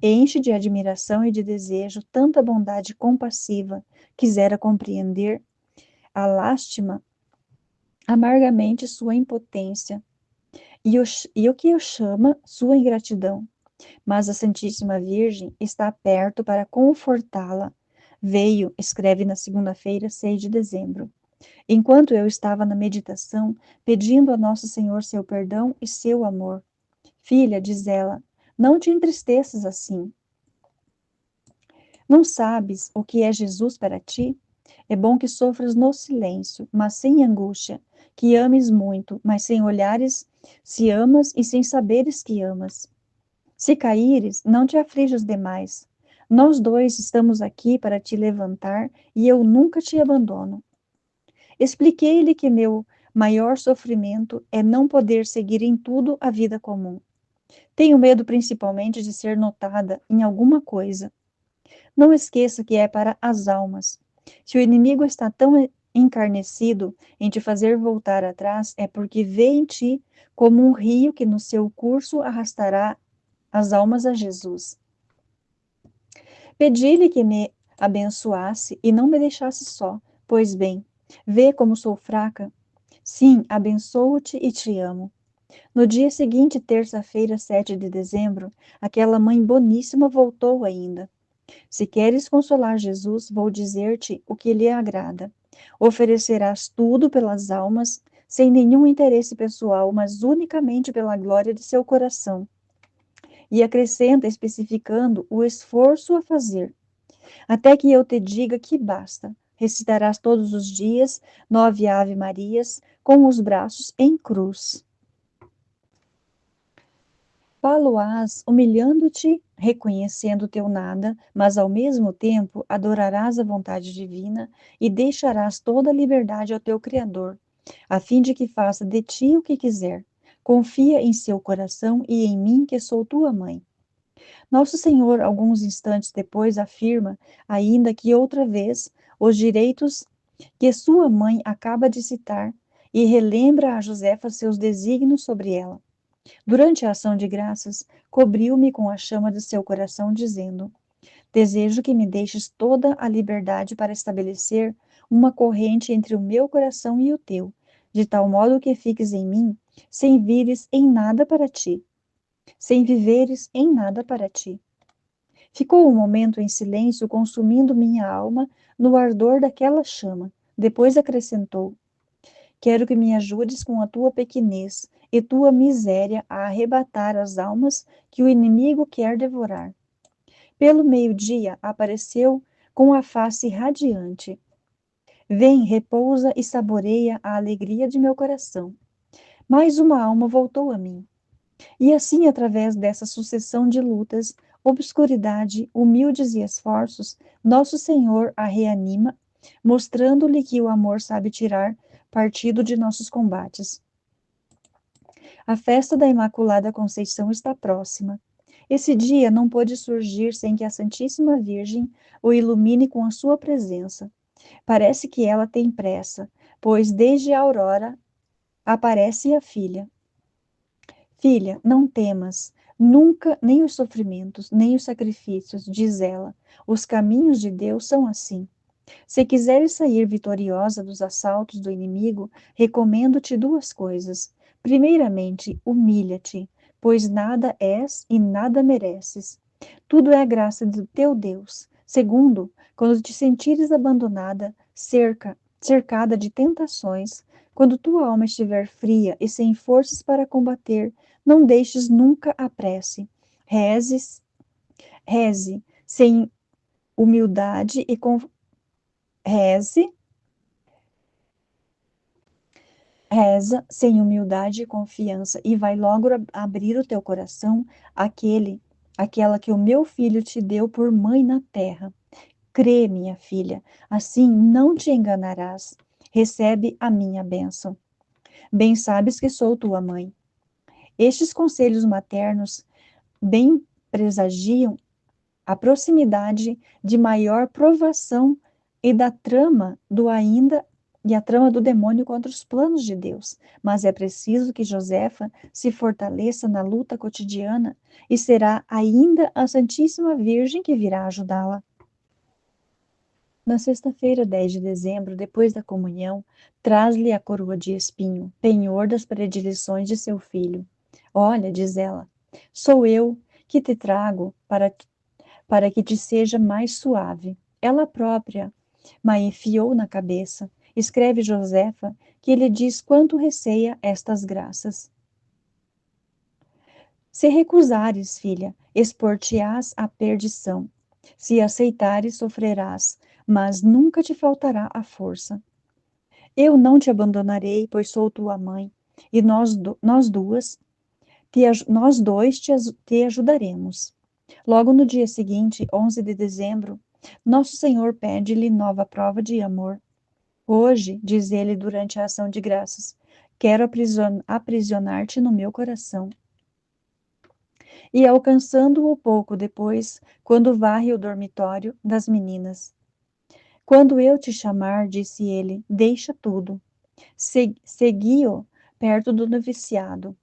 [SPEAKER 1] Enche de admiração e de desejo tanta bondade compassiva, quisera compreender a lástima amargamente sua impotência e o que eu chama sua ingratidão. Mas a Santíssima Virgem está perto para confortá-la. Veio, escreve na segunda-feira, 6 de dezembro. Enquanto eu estava na meditação, pedindo a Nosso Senhor seu perdão e seu amor. Filha, diz ela, não te entristeças assim. Não sabes o que é Jesus para ti? É bom que sofras no silêncio, mas sem angústia, que ames muito, mas sem olhares se amas e sem saberes que amas. Se caíres, não te aflijas demais. Nós dois estamos aqui para te levantar e eu nunca te abandono. Expliquei-lhe que meu maior sofrimento é não poder seguir em tudo a vida comum. Tenho medo principalmente de ser notada em alguma coisa. Não esqueça que é para as almas. Se o inimigo está tão encarnecido em te fazer voltar atrás, é porque vê em ti como um rio que no seu curso arrastará as almas a Jesus. Pedi-lhe que me abençoasse e não me deixasse só. Pois bem, vê como sou fraca. Sim, abençoo-te e te amo. No dia seguinte, terça-feira, 7 de dezembro, aquela mãe boníssima voltou ainda. Se queres consolar Jesus, vou dizer-te o que lhe agrada. Oferecerás tudo pelas almas, sem nenhum interesse pessoal, mas unicamente pela glória de seu coração. E acrescenta, especificando o esforço a fazer, até que eu te diga que basta. Recitarás todos os dias 9 Ave-Marias com os braços em cruz. Fá-lo-ás humilhando-te, reconhecendo teu nada, mas ao mesmo tempo adorarás a vontade divina e deixarás toda a liberdade ao teu Criador, a fim de que faça de ti o que quiser. Confia em seu coração e em mim, que sou tua mãe. Nosso Senhor, alguns instantes depois, afirma ainda que outra vez os direitos que sua mãe acaba de citar e relembra a Josefa seus desígnios sobre ela. Durante a ação de graças, cobriu-me com a chama do seu coração, dizendo: Desejo que me deixes toda a liberdade para estabelecer uma corrente entre o meu coração e o teu, de tal modo que fiques em mim, sem vires em nada para ti, sem viveres em nada para ti. Ficou um momento em silêncio, consumindo minha alma no ardor daquela chama. Depois acrescentou: Quero que me ajudes com a tua pequenez e tua miséria a arrebatar as almas que o inimigo quer devorar. Pelo meio-dia apareceu com a face radiante. Vem, repousa e saboreia a alegria de meu coração. Mais uma alma voltou a mim. E assim, através dessa sucessão de lutas, obscuridade, humildes e esforços, nosso Senhor a reanima, mostrando-lhe que o amor sabe tirar partido de nossos combates. A festa da Imaculada Conceição está próxima. Esse dia não pôde surgir sem que a Santíssima Virgem o ilumine com a sua presença. Parece que ela tem pressa, pois desde a aurora aparece a filha. Filha, não temas, nunca, nem os sofrimentos, nem os sacrifícios, diz ela. Os caminhos de Deus são assim. Se quiseres sair vitoriosa dos assaltos do inimigo, recomendo-te duas coisas. Primeiramente, humilha-te, pois nada és e nada mereces. Tudo é a graça do teu Deus. Segundo, quando te sentires abandonada, cercada de tentações, quando tua alma estiver fria e sem forças para combater, não deixes nunca a prece. Reze sem humildade e reze, reza sem humildade e confiança e vai logo abrir o teu coração aquela que o meu filho te deu por mãe na terra. Crê, minha filha, assim não te enganarás. Recebe a minha bênção. Bem sabes que sou tua mãe. Estes conselhos maternos bem presagiam a proximidade de maior provação e da trama do ainda e a trama do demônio contra os planos de Deus. Mas é preciso que Josefa se fortaleça na luta cotidiana e será ainda a Santíssima Virgem que virá ajudá-la. Na sexta-feira, 10 de dezembro, depois da comunhão, traz-lhe a coroa de espinho, penhor das predileções de seu filho. Olha, diz ela, sou eu que te trago para que te seja mais suave. Ela própria ma enfiou na cabeça. Escreve Josefa que lhe diz quanto receia estas graças. Se recusares, filha, expor-te-ás à perdição. Se aceitares, sofrerás, mas nunca te faltará a força. Eu não te abandonarei, pois sou tua mãe, e nós dois te ajudaremos. Logo no dia seguinte, 11 de dezembro, Nosso Senhor pede-lhe nova prova de amor. Hoje, diz ele durante a ação de graças, quero aprisionar-te no meu coração. E alcançando-o pouco depois, quando varre o dormitório das meninas. Quando eu te chamar, disse ele, deixa tudo. Segui-o perto do noviciado.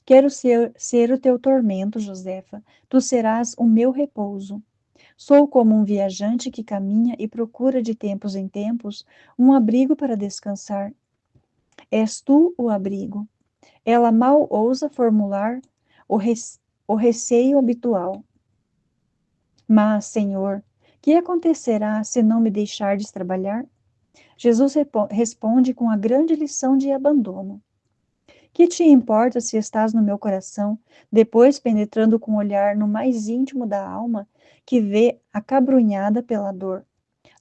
[SPEAKER 1] Quero ser o teu tormento, Josefa. Tu serás o meu repouso. Sou como um viajante que caminha e procura de tempos em tempos um abrigo para descansar. És tu o abrigo. Ela mal ousa formular o receio habitual. Mas, Senhor, que acontecerá se não me deixardes trabalhar? Jesus responde com a grande lição de abandono. Que te importa se estás no meu coração, depois penetrando com o olhar no mais íntimo da alma, que vê acabrunhada pela dor?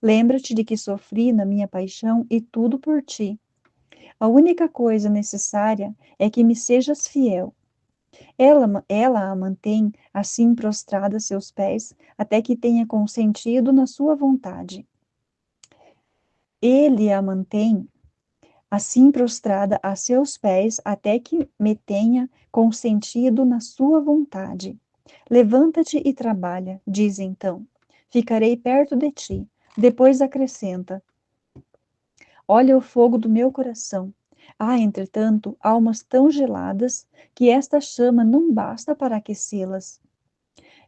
[SPEAKER 1] Lembra-te de que sofri na minha paixão e tudo por ti. A única coisa necessária é que me sejas fiel. Ela a mantém assim prostrada a seus pés, até que tenha consentido na sua vontade. Ele a mantém assim prostrada a seus pés, até que me tenha consentido na sua vontade. Levanta-te e trabalha, diz então. Ficarei perto de ti. Depois acrescenta: olha o fogo do meu coração. Há, entretanto, almas tão geladas que esta chama não basta para aquecê-las.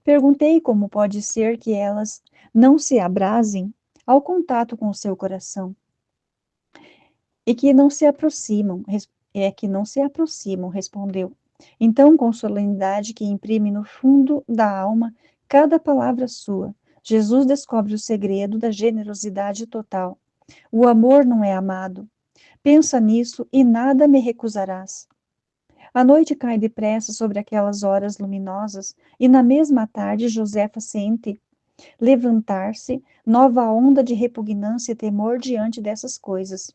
[SPEAKER 1] Perguntei como pode ser que elas não se abrasem ao contato com o seu coração e que não se aproximam, respondeu. Então, com solenidade que imprime no fundo da alma cada palavra sua, Jesus descobre o segredo da generosidade total. O amor não é amado. Pensa nisso e nada me recusarás. A noite cai depressa sobre aquelas horas luminosas, e na mesma tarde Josefa sente levantar-se nova onda de repugnância e temor diante dessas coisas.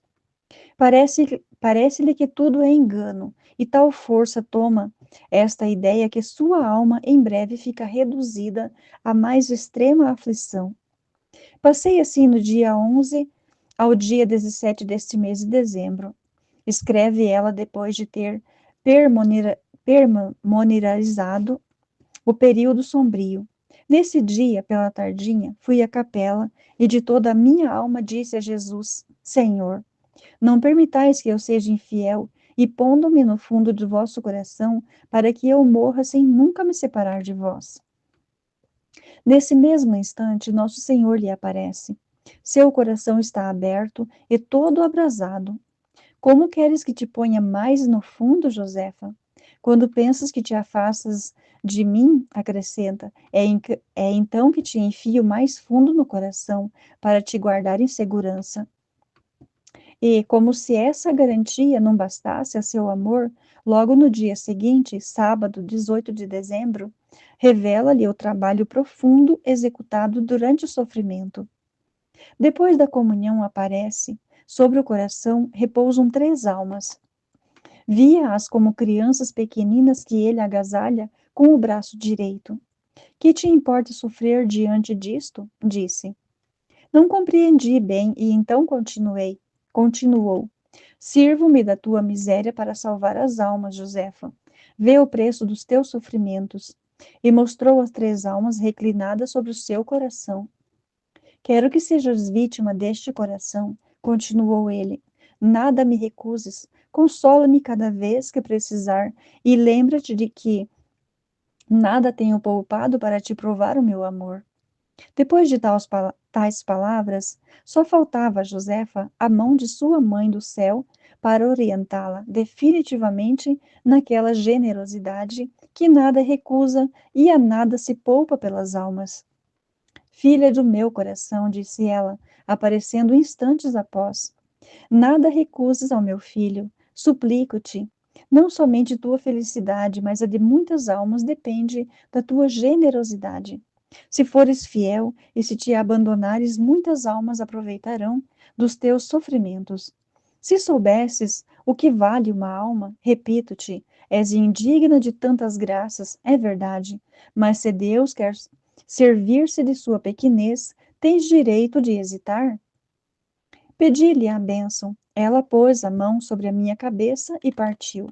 [SPEAKER 1] Parece-lhe que tudo é engano, e tal força toma esta ideia que sua alma em breve fica reduzida à mais extrema aflição. Passei assim no dia 11 ao dia 17 deste mês de dezembro. Escreve ela depois de ter permonitorizado o período sombrio. Nesse dia, pela tardinha, fui à capela e de toda a minha alma disse a Jesus: Senhor, não permitais que eu seja infiel e pondo-me no fundo de vosso coração, para que eu morra sem nunca me separar de vós. Nesse mesmo instante, nosso Senhor lhe aparece. Seu coração está aberto e todo abrasado. Como queres que te ponha mais no fundo, Josefa? Quando pensas que te afastas de mim, acrescenta, é então que te enfio mais fundo no coração para te guardar em segurança. E, como se essa garantia não bastasse a seu amor, logo no dia seguinte, sábado, 18 de dezembro, revela-lhe o trabalho profundo executado durante o sofrimento. Depois da comunhão aparece, sobre o coração repousam 3 almas. Via-as como crianças pequeninas que ele agasalha com o braço direito. Que te importa sofrer diante disto? Disse. Não compreendi bem e então continuou. Sirvo-me da tua miséria para salvar as almas, Josefa. Vê o preço dos teus sofrimentos. E mostrou as 3 almas reclinadas sobre o seu coração. Quero que sejas vítima deste coração, continuou ele. Nada me recuses, consola-me cada vez que precisar e lembra-te de que nada tenho poupado para te provar o meu amor. Depois de tais palavras, só faltava a Josefa a mão de sua mãe do céu para orientá-la definitivamente naquela generosidade que nada recusa e a nada se poupa pelas almas. Filha do meu coração, disse ela, aparecendo instantes após, nada recuses ao meu filho, suplico-te. Não somente tua felicidade, mas a de muitas almas depende da tua generosidade. Se fores fiel e se te abandonares, muitas almas aproveitarão dos teus sofrimentos. Se soubesses o que vale uma alma, repito-te, és indigna de tantas graças, é verdade, mas se Deus quer servir-se de sua pequenez, tens direito de hesitar? Pedi-lhe a bênção. Ela pôs a mão sobre a minha cabeça e partiu.